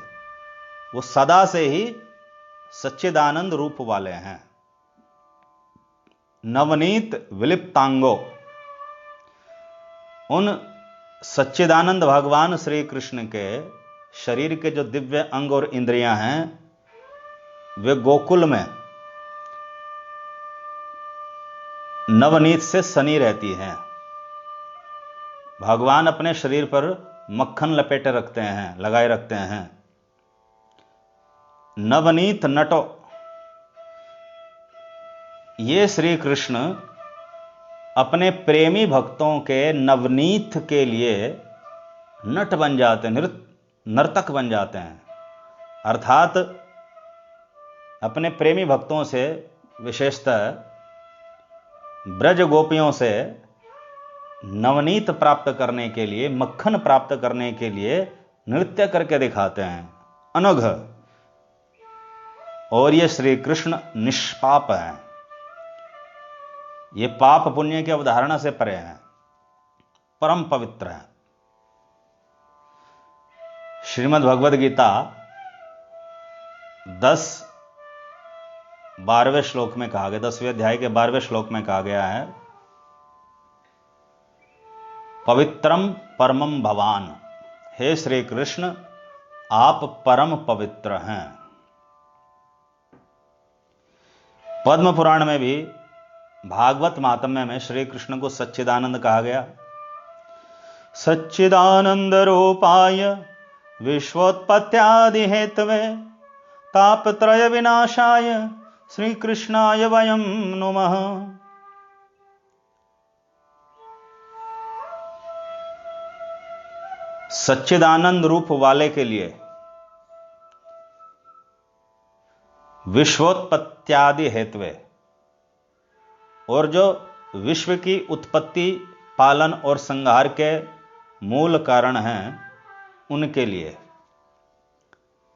वो सदा से ही सच्चिदानंद रूप वाले हैं। नवनीत विलिप्तांगो, उन सच्चिदानंद भगवान श्री कृष्ण के शरीर के जो दिव्य अंग और इंद्रियां हैं, वे गोकुल में नवनीत से सनी रहती हैं। भगवान अपने शरीर पर मक्खन लपेटे रखते हैं, लगाए रखते हैं। नवनीत नटो, ये श्री कृष्ण अपने प्रेमी भक्तों के नवनीत के लिए नट बन जाते हैं, नर्तक बन जाते हैं। अर्थात अपने प्रेमी भक्तों से, विशेषतः ब्रज गोपियों से नवनीत प्राप्त करने के लिए, मक्खन प्राप्त करने के लिए नृत्य करके दिखाते हैं, अनघ। और ये श्री कृष्ण निष्पाप हैं। ये पाप पुण्य की अवधारणा से परे हैं, परम पवित्र हैं। श्रीमद् भगवद गीता 12वें श्लोक में कहा गया, 10वें अध्याय के 12वें श्लोक में कहा गया है, पवित्रम परमम भवान। हे श्री कृष्ण, आप परम पवित्र हैं। पद्म पुराण में भी, भागवत महात्म्य में श्री कृष्ण को सच्चिदानंद कहा गया। सच्चिदानंद रूपाय विश्वोत्पत्त्यादि हेतवे तापत्रय विनाशाय श्री कृष्णाय वयं नुमः। सच्चिदानंद रूप वाले के लिए, विश्वोत्पत्त्यादि हेतवे, और जो विश्व की उत्पत्ति, पालन और संहार के मूल कारण हैं, उनके लिए,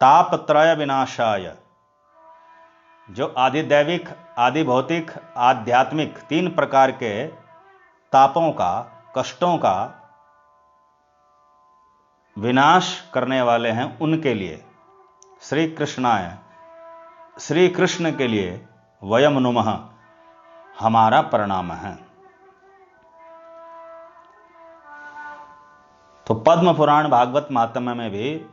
तापत्रय विनाशाय, जो आदिदैविक, आदि भौतिक, आध्यात्मिक 3 प्रकार के तापों का, कष्टों का विनाश करने वाले हैं, उनके लिए, श्री कृष्णाय, श्री कृष्ण के लिए, वयम नुमः, हमारा प्रणाम है। तो पद्म पुराण भागवत महात्म्य में भी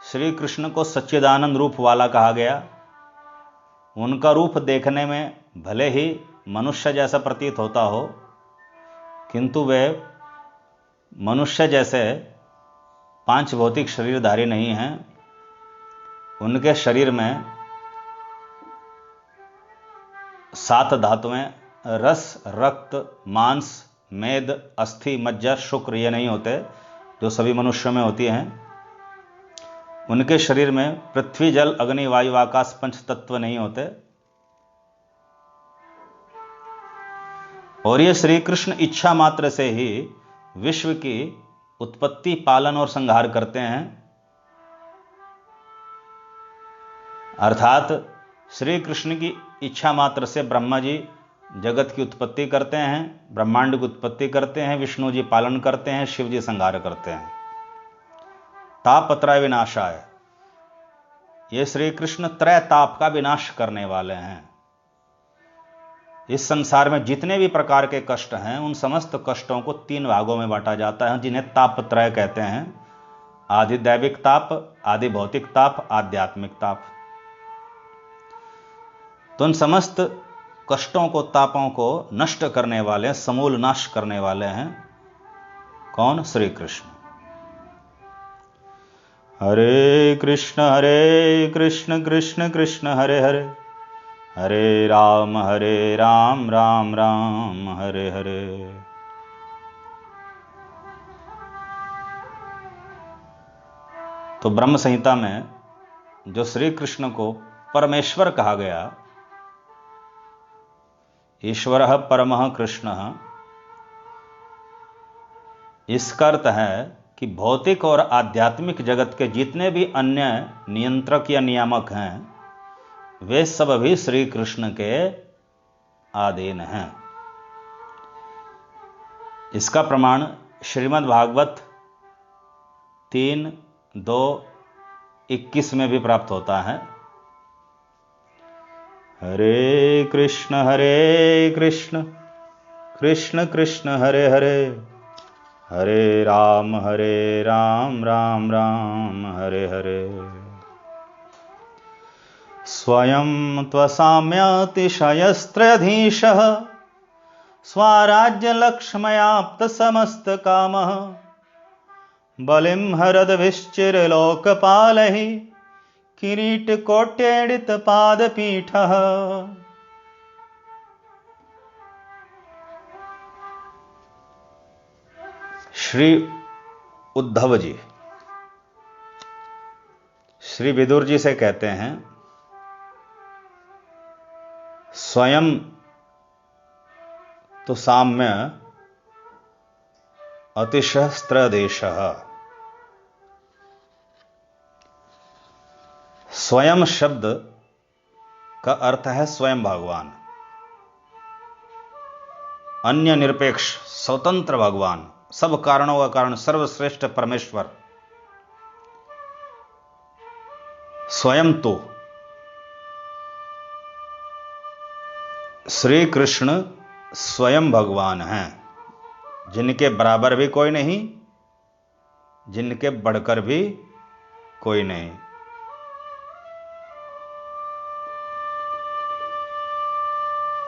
श्री कृष्ण को सच्चिदानंद रूप वाला कहा गया। उनका रूप देखने में भले ही मनुष्य जैसा प्रतीत होता हो, किंतु वे मनुष्य जैसे 5 भौतिक शरीरधारी नहीं हैं। उनके शरीर में 7 धातुएं, रस, रक्त, मांस, मेद, अस्थि, मज्जा, शुक्र, ये नहीं होते जो सभी मनुष्यों में होती हैं। उनके शरीर में पृथ्वी, जल, अग्नि, वायु, आकाश 5 तत्व नहीं होते। और ये श्री कृष्ण इच्छा मात्र से ही विश्व की उत्पत्ति, पालन और संहार करते हैं। अर्थात श्री कृष्ण की इच्छा मात्र से ब्रह्मा जी जगत की उत्पत्ति करते हैं, ब्रह्मांड की उत्पत्ति करते हैं, विष्णु जी पालन करते हैं, शिव जी संहार करते हैं। तापत्रय विनाशाय, ये श्री कृष्ण त्रय ताप का विनाश करने वाले हैं। इस संसार में जितने भी प्रकार के कष्ट हैं, उन समस्त कष्टों को 3 भागों में बांटा जाता है, जिन्हें तापत्रय कहते हैं। आदि दैविक ताप, आदि भौतिक ताप, आध्यात्मिक ताप। तो उन समस्त कष्टों को, तापों को नष्ट करने वाले, समूल नाश करने वाले हैं कौन? श्री कृष्ण। हरे कृष्ण कृष्ण कृष्ण हरे हरे, हरे राम राम राम हरे हरे। तो ब्रह्म संहिता में जो श्री कृष्ण को परमेश्वर कहा गया, ईश्वरः परमः कृष्णः, इसका अर्थ है कि भौतिक और आध्यात्मिक जगत के जितने भी अन्य नियंत्रक या नियामक हैं, वे सब भी श्री कृष्ण के अधीन हैं। इसका प्रमाण श्रीमद् भागवत 3:2-21 में भी प्राप्त होता है। हरे कृष्ण कृष्ण कृष्ण हरे हरे, हरे राम राम राम हरे हरे। स्वयं त्वसाम्यातिशयस्त्रयधीशः, स्वाराज्यलक्ष्मयाप्त समस्त कामः, बलिं हरद्भिश्चिरलोकपालैः, किरीटकोट्येडित पादपीठः। श्री उद्धव जी श्री विदुर जी से कहते हैं, स्वयं तो साम्य अतिशस्त्रदेशः। स्वयं शब्द का अर्थ है स्वयं भगवान, अन्य निरपेक्ष स्वतंत्र भगवान, सब कारणों का कारण, सर्वश्रेष्ठ परमेश्वर। स्वयं तो श्री कृष्ण स्वयं भगवान हैं, जिनके बराबर भी कोई नहीं, जिनके बढ़कर भी कोई नहीं।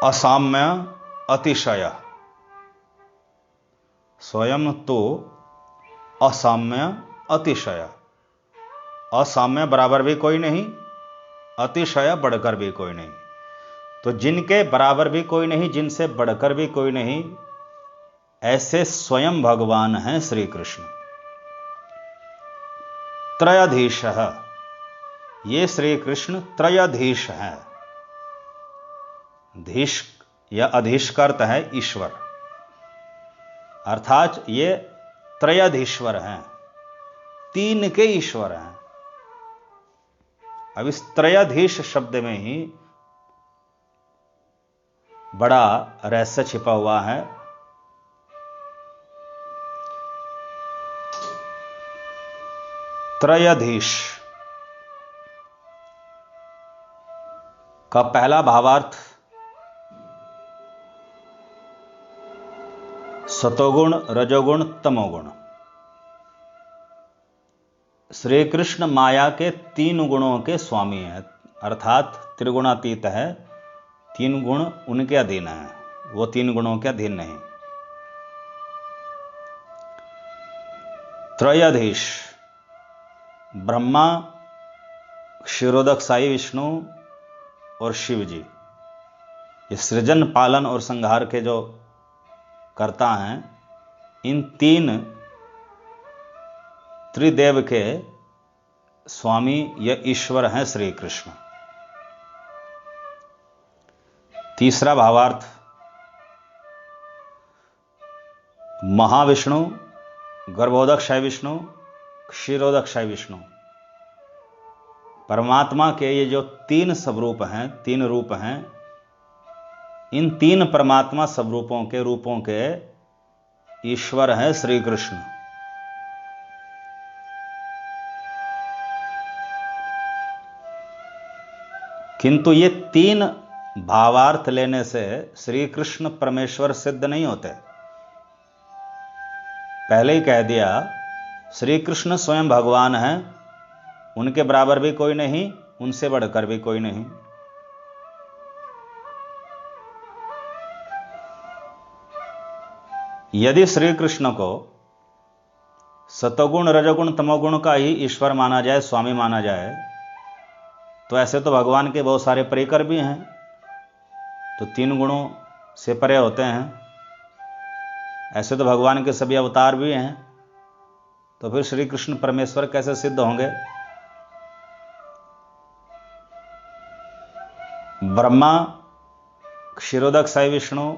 असाम्य अतिशय, स्वयं तो असाम्य अतिशय, असाम्य बराबर भी कोई नहीं, अतिशय बढ़कर भी कोई नहीं। तो जिनके बराबर भी कोई नहीं, जिनसे बढ़कर भी कोई नहीं, ऐसे स्वयं भगवान हैं श्री कृष्ण। त्रयाधीश, ये श्री कृष्ण त्रयाधीश हैं। धीश या अधीश का अर्थ है ईश्वर, अर्थात ये त्रयाधीश्वर हैं, तीन के ईश्वर हैं। अब इस त्रयाधीश शब्द में ही बड़ा रहस्य छिपा हुआ है। त्रयाधीश का पहला भावार्थ सतोगुण, रजोगुण, तमोगुण। श्री कृष्ण माया के तीन गुणों के स्वामी हैं, अर्थात त्रिगुणातीत है। तीन गुण उनके अधीन हैं, वो तीन गुणों के अधीन नहीं। त्रयाधीश ब्रह्मा, क्षीरोदक साई विष्णु और शिव जी, ये सृजन, पालन और संहार के जो कर्ता हैं, इन तीन त्रिदेव के स्वामी या ईश्वर हैं श्री कृष्ण। तीसरा भावार्थ महाविष्णु, गर्भोदक विष्णु, क्षीरोदक विष्णु, परमात्मा के ये जो तीन स्वरूप हैं, तीन रूप हैं, इन तीन परमात्मा स्वरूपों के रूपों के ईश्वर हैं श्री कृष्ण। किंतु ये तीन भावार्थ लेने से श्री कृष्ण परमेश्वर सिद्ध नहीं होते। पहले ही कह दिया, श्री कृष्ण स्वयं भगवान हैं, उनके बराबर भी कोई नहीं, उनसे बढ़कर भी कोई नहीं। यदि श्री कृष्ण को सतोगुण, रजोगुण, तमोगुण का ही ईश्वर माना जाए, स्वामी माना जाए, तो ऐसे तो भगवान के बहुत सारे परिकर भी हैं, तो तीन गुणों से परे होते हैं। ऐसे तो भगवान के सभी अवतार भी हैं, तो फिर श्री कृष्ण परमेश्वर कैसे सिद्ध होंगे? ब्रह्मा, क्षीरोदक साई विष्णु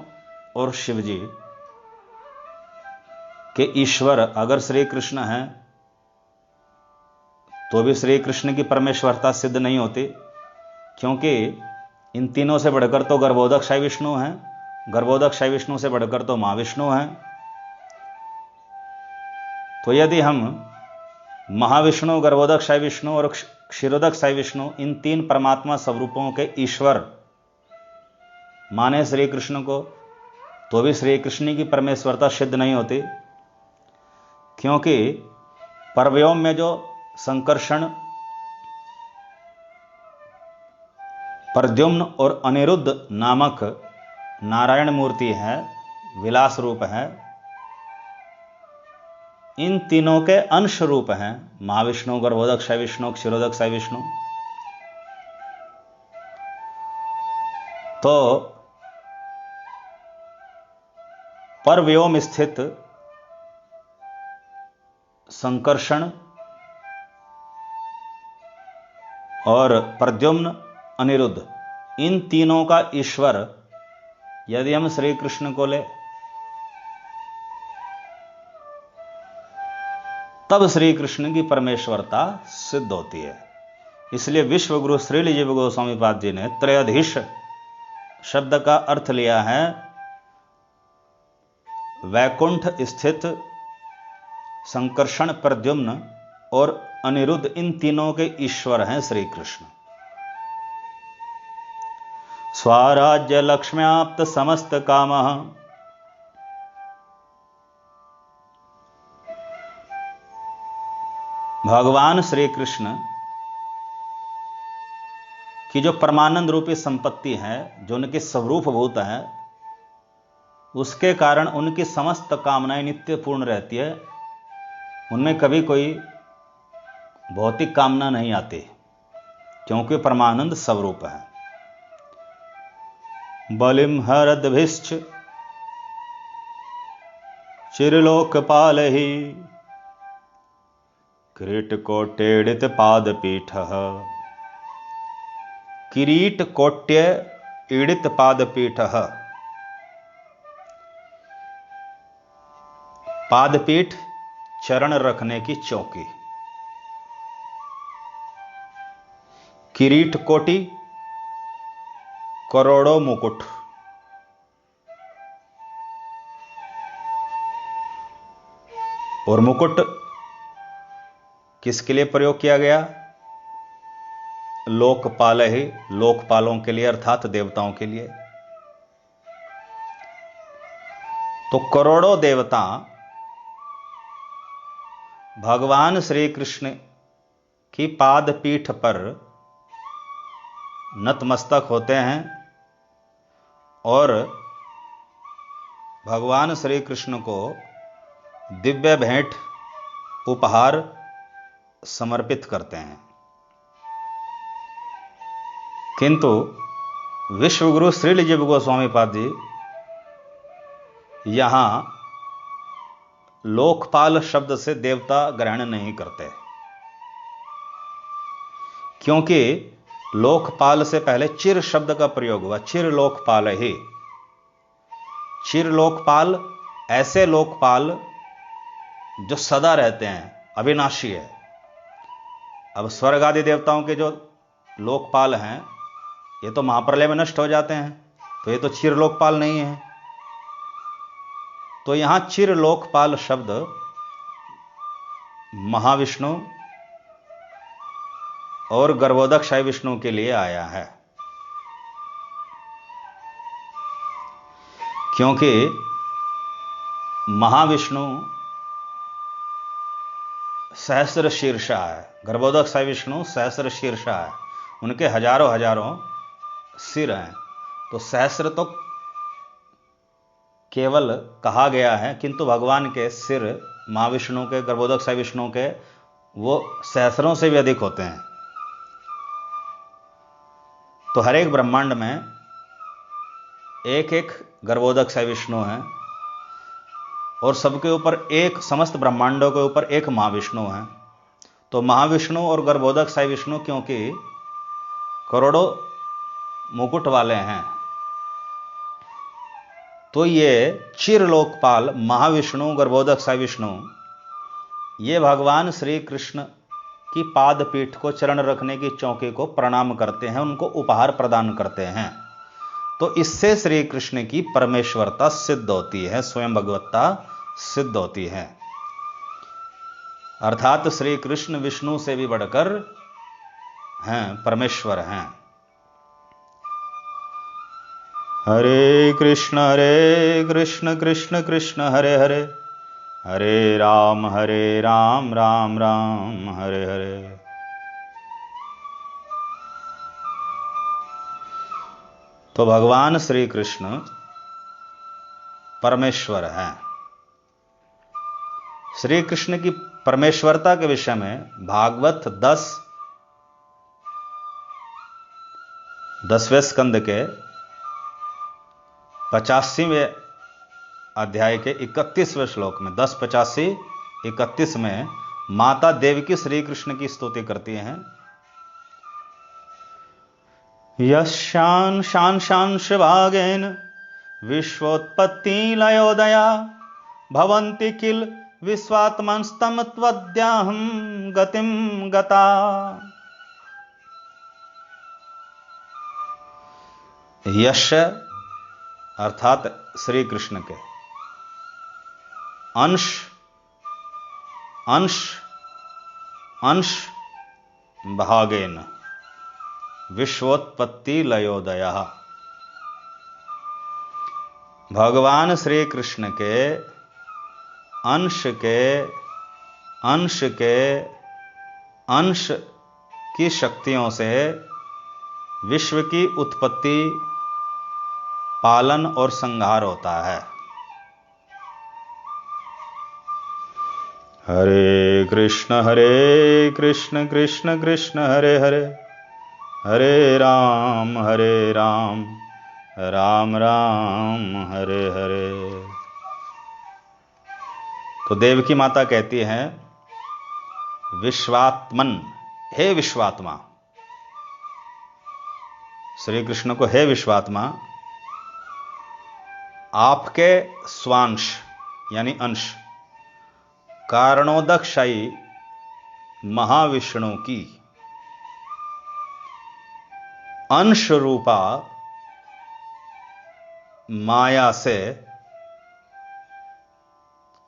और शिव जी के ईश्वर अगर श्री कृष्ण हैं, तो भी श्री कृष्ण की परमेश्वरता सिद्ध नहीं होती, क्योंकि इन तीनों से बढ़कर तो गर्भोदक साई विष्णु हैं, गर्भोदक साई विष्णु से बढ़कर तो महाविष्णु हैं। तो यदि हम महाविष्णु, गर्भोदक साई विष्णु और क्षीरोदक साई विष्णु, इन तीन परमात्मा स्वरूपों के ईश्वर माने श्री कृष्ण को, तो भी श्री कृष्ण की परमेश्वरता सिद्ध नहीं होती, क्योंकि परव्योम में जो संकर्षण, प्रद्युम्न और अनिरुद्ध नामक नारायण मूर्ति है, विलास रूप है, इन तीनों के अंश रूप हैं महाविष्णु, गर्भोदक साई विष्णु, क्षीरोदक साई विष्णु। तो परव्योम स्थित संकर्षण और प्रद्युम्न, अनिरुद्ध, इन तीनों का ईश्वर यदि हम श्री कृष्ण को ले, तब श्री कृष्ण की परमेश्वरता सिद्ध होती है। इसलिए विश्व गुरु श्री जीव गोस्वामी पाद जी ने त्रयाधीश शब्द का अर्थ लिया है वैकुंठ स्थित संकर्षण, प्रद्युम्न और अनिरुद्ध, इन तीनों के ईश्वर हैं श्री कृष्ण। स्वराज्य लक्ष्म्याप्त समस्त कामः, भगवान श्री कृष्ण की जो परमानंद रूपी संपत्ति है, जो उनके स्वरूप भूत है, उसके कारण उनकी समस्त कामनाएं नित्य पूर्ण रहती है, उनमें कभी कोई भौतिक कामना नहीं आती, क्योंकि परमानंद स्वरूप है। बलिम हरदभिश्च चिरलोकपालहि किरीटकोट्येडित पादपीठः। किरीटकोट्य ईडित पादपीठः, पादपीठ चरण रखने की चौकी। किरीट कोटि करोड़ों मुकुट। और मुकुट किसके लिए प्रयोग किया गया? लोकपाल ही, लोकपालों के लिए अर्थात देवताओं के लिए। तो करोड़ों देवता भगवान श्री कृष्ण की पादपीठ पर नतमस्तक होते हैं और भगवान श्री कृष्ण को दिव्य भेंट उपहार समर्पित करते हैं। किंतु विश्वगुरु श्रील जीव गोस्वामी पाद जी यहां लोकपाल शब्द से देवता ग्रहण नहीं करते, क्योंकि लोकपाल से पहले चिर शब्द का प्रयोग हुआ। चिर लोकपाल ही, चिर लोकपाल ऐसे लोकपाल जो सदा रहते हैं, अविनाशी है। अब स्वर्ग आदि देवताओं के जो लोकपाल हैं ये तो महाप्रलय में नष्ट हो जाते हैं, तो ये तो चिर लोकपाल नहीं है। तो यहां चिर लोकपाल शब्द महाविष्णु और गर्भोदकशाही विष्णु के लिए आया है, क्योंकि महाविष्णु सहस्र शीर्षा है, गर्भोदकशाही विष्णु सहस्र शीर्षा है, उनके हजारों हजारों सिर हैं। तो सहस्र तो केवल कहा गया है, किंतु भगवान के सिर महाविष्णु के, गर्भोदकशाही विष्णु के, वो सहस्रों से भी अधिक होते हैं। तो हर एक ब्रह्मांड में एक एक गर्भोदकशाही विष्णु है और सबके ऊपर एक, समस्त ब्रह्मांडों के ऊपर एक महाविष्णु है। तो महाविष्णु और गर्भोदकशाही विष्णु क्योंकि करोड़ों मुकुट वाले हैं, तो ये चिर लोकपाल महाविष्णु, गर्भोदकशाही विष्णु, ये भगवान श्री कृष्ण की पादपीठ को, चरण रखने की चौकी को प्रणाम करते हैं, उनको उपहार प्रदान करते हैं। तो इससे श्री कृष्ण की परमेश्वरता सिद्ध होती है, स्वयं भगवत्ता सिद्ध होती है। अर्थात श्री कृष्ण विष्णु से भी बढ़कर हैं, परमेश्वर हैं। हरे कृष्ण कृष्ण कृष्ण हरे हरे, हरे राम राम राम हरे हरे। तो भगवान श्री कृष्ण परमेश्वर हैं। श्री कृष्ण की परमेश्वरता के विषय में भागवत 10वें स्कंद के 85वें अध्याय के 31वें श्लोक में, 10:85-31 में माता देवकी श्री कृष्ण की स्तुति करती हैं। यशान शान शांश भागेन विश्वोत्पत्ति लयोदया भवन्ति किल विश्वात्मनस्तम त्वद्याहं गतिम गता। यश अर्थात श्री कृष्ण के अंश अंश अंश भागेन विश्वोत्पत्ति लयोदया। भगवान श्री कृष्ण के अंश के अंश के अंश की शक्तियों से विश्व की उत्पत्ति, पालन और संहार होता है। हरे कृष्ण कृष्ण कृष्ण हरे हरे, हरे राम राम राम हरे हरे। तो देवकी माता कहती हैं, विश्वात्मन, हे विश्वात्मा, श्री कृष्ण को हे विश्वात्मा, आपके स्वांश यानी अंश कारणोदकशायी महाविष्णु की अंश रूपा माया से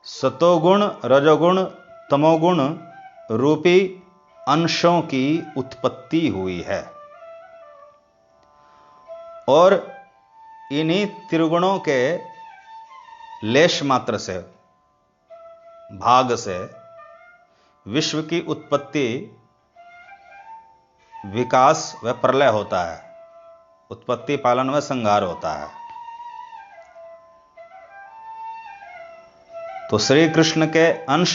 सतोगुण रजोगुण तमोगुण रूपी अंशों की उत्पत्ति हुई है, और इन्हीं त्रिगुणों के लेश मात्र से, भाग से विश्व की उत्पत्ति, विकास व प्रलय होता है, उत्पत्ति पालन व संहार होता है। तो श्री कृष्ण के अंश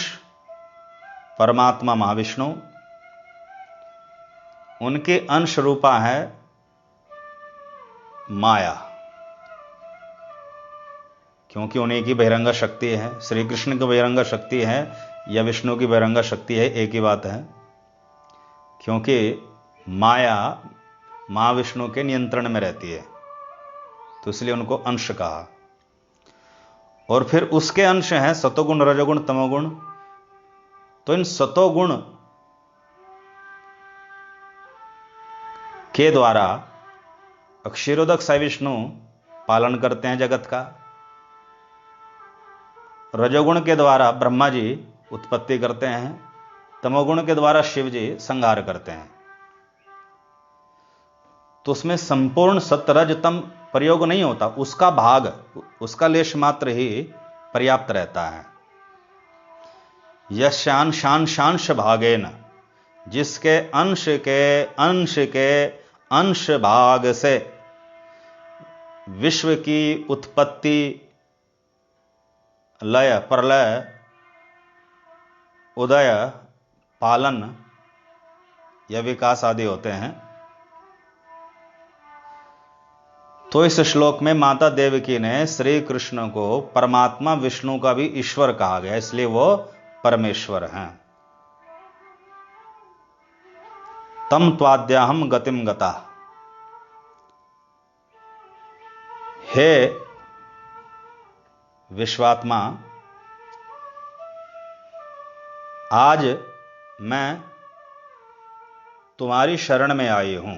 परमात्मा महाविष्णु, उनके अंश रूपा है माया, क्योंकि उन्हीं की बहिरंग शक्ति है। श्री कृष्ण की बहिरंग शक्ति है या विष्णु की बहिरंग शक्ति है, एक ही बात है, क्योंकि माया महाविष्णु के नियंत्रण में रहती है, तो इसलिए उनको अंश कहा। और फिर उसके अंश हैं सतोगुण रजोगुण तमोगुण। तो इन सतोगुण के द्वारा क्षीरोदक साई विष्णु पालन करते हैं जगत का, रजोगुण के द्वारा ब्रह्मा जी उत्पत्ति करते हैं, तमोगुण के द्वारा शिव जी संहार करते हैं। तो उसमें संपूर्ण सतरजतम प्रयोग नहीं होता, उसका भाग, उसका लेश मात्र ही पर्याप्त रहता है। यशांश भागेन, जिसके अंश के अंश भाग से विश्व की उत्पत्ति, लय प्रलय, उदय, पालन या विकास आदि होते हैं। तो इस श्लोक में माता देवकी ने श्री कृष्ण को परमात्मा विष्णु का भी ईश्वर कहा गया, इसलिए वो परमेश्वर हैं। तम त्वाद्याहम गतिम गता, हे विश्वात्मा, आज मैं तुम्हारी शरण में आई हूं।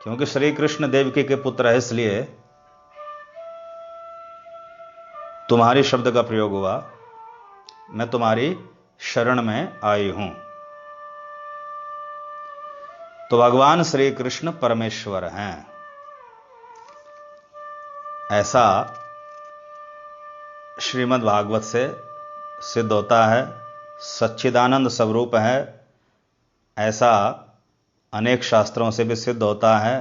क्योंकि श्री कृष्ण देवकी के पुत्र है, इसलिए तुम्हारी शब्द का प्रयोग हुआ, मैं तुम्हारी शरण में आई हूं। तो भगवान श्री कृष्ण परमेश्वर हैं, ऐसा श्रीमद् भागवत से सिद्ध होता है। सच्चिदानंद स्वरूप है, ऐसा अनेक शास्त्रों से भी सिद्ध होता है।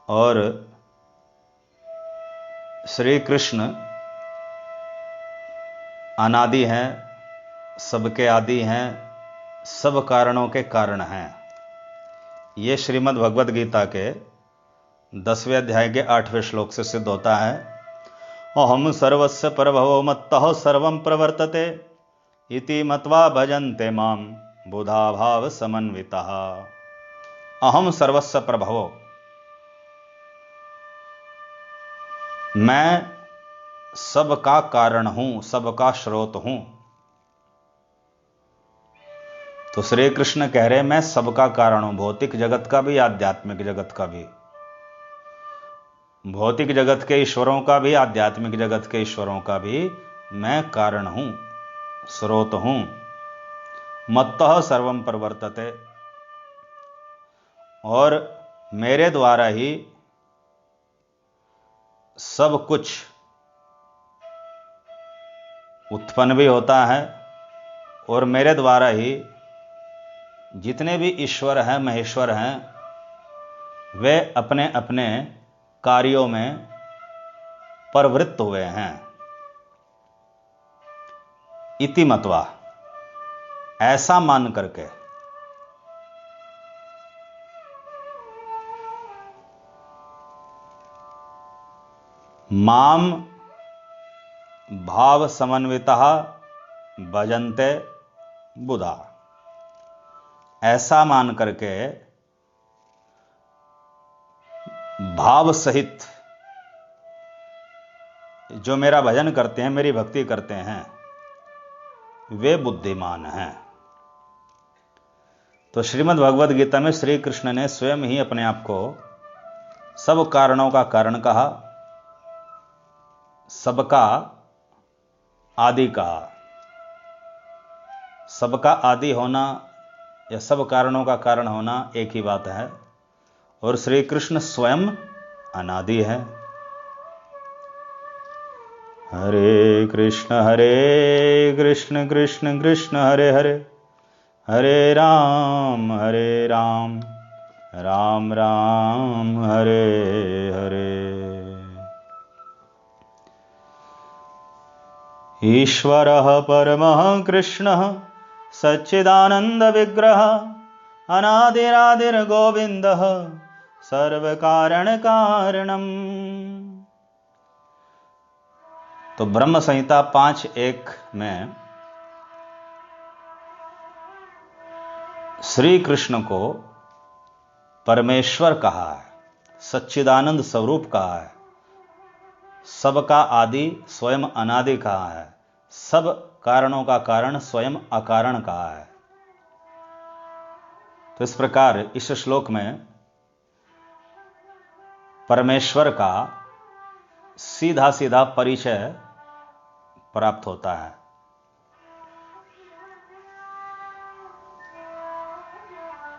और श्री कृष्ण अनादि हैं, सबके आदि हैं, सब कारणों के कारण हैं। ये श्रीमद् भगवद गीता के 10वें अध्याय के 8वें श्लोक से सिद्ध होता है। अहम सर्वस्य प्रभवो मत्तः सर्वं प्रवर्तते इति मत्वा भजन्ते माम बुधा भाव समन्वितः। अहम सर्वस्य प्रभवो, मैं सबका कारण हूं, सबका स्रोत हूं। तो श्री कृष्ण कह रहे मैं सबका कारण हूं, भौतिक जगत का भी, आध्यात्मिक जगत का भी, भौतिक जगत के ईश्वरों का भी, आध्यात्मिक जगत के ईश्वरों का भी मैं कारण हूं, स्रोत हूं। मत्तः सर्वं प्रवर्तते, और मेरे द्वारा ही सब कुछ उत्पन्न भी होता है, और मेरे द्वारा ही जितने भी ईश्वर हैं, महेश्वर हैं, वे अपने अपने कार्यों में प्रवृत्त हुए हैं। इति मत्वा, ऐसा मान करके माम भाव समन्वितः भजन्ते बुधा, ऐसा मान करके भाव सहित जो मेरा भजन करते हैं, मेरी भक्ति करते हैं, वे बुद्धिमान हैं। तो श्रीमद् भगवद गीता में श्री कृष्ण ने स्वयं ही अपने आप को सब कारणों का कारण कहा, सबका आदि कहा। सबका आदि होना या सब कारणों का कारण होना एक ही बात है, और श्री कृष्ण स्वयं अनादि है। हरे कृष्ण कृष्ण कृष्ण हरे हरे, हरे राम राम राम हरे हरे। ईश्वरः परमः कृष्णः सच्चिदानंद विग्रह, अनादिरादिर्गोविन्दः सर्वकारण कारणम्। तो ब्रह्म संहिता 5.1 में श्री कृष्ण को परमेश्वर कहा है, सच्चिदानंद स्वरूप कहा है, सबका आदि स्वयं अनादि कहा है, सब कारणों का कारण स्वयं अकारण कहा है। तो इस प्रकार इस श्लोक में परमेश्वर का सीधा सीधा परिचय प्राप्त होता है।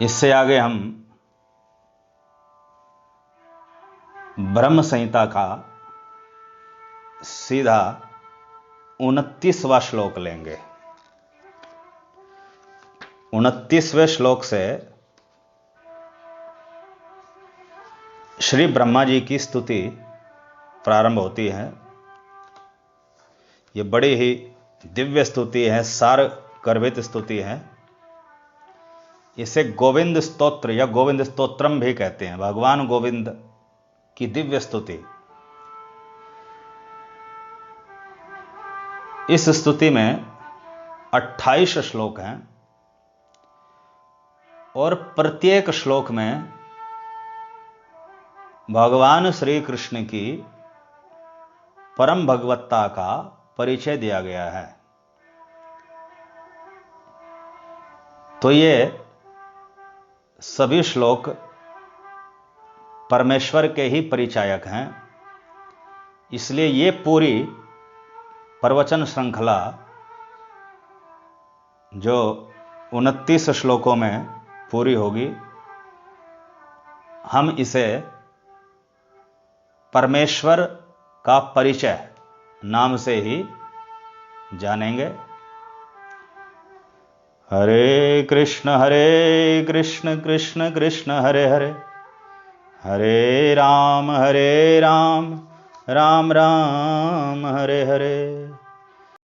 इससे आगे हम ब्रह्म संहिता का सीधा 29वां श्लोक लेंगे। 29वें श्लोक से श्री ब्रह्मा जी की स्तुति प्रारंभ होती है। ये बड़ी ही दिव्य स्तुति है, सार गर्भित स्तुति है। इसे गोविंद स्तोत्र या गोविंद स्तोत्रम भी कहते हैं, भगवान गोविंद की दिव्य स्तुति। इस स्तुति में 28 श्लोक हैं और प्रत्येक श्लोक में भगवान श्री कृष्ण की परम भगवत्ता का परिचय दिया गया है। तो ये सभी श्लोक परमेश्वर के ही परिचायक हैं, इसलिए ये पूरी प्रवचन श्रृंखला जो 29 श्लोकों में पूरी होगी, हम इसे परमेश्वर का परिचय नाम से ही जानेंगे। हरे कृष्ण कृष्ण कृष्ण हरे हरे, हरे राम राम राम हरे हरे।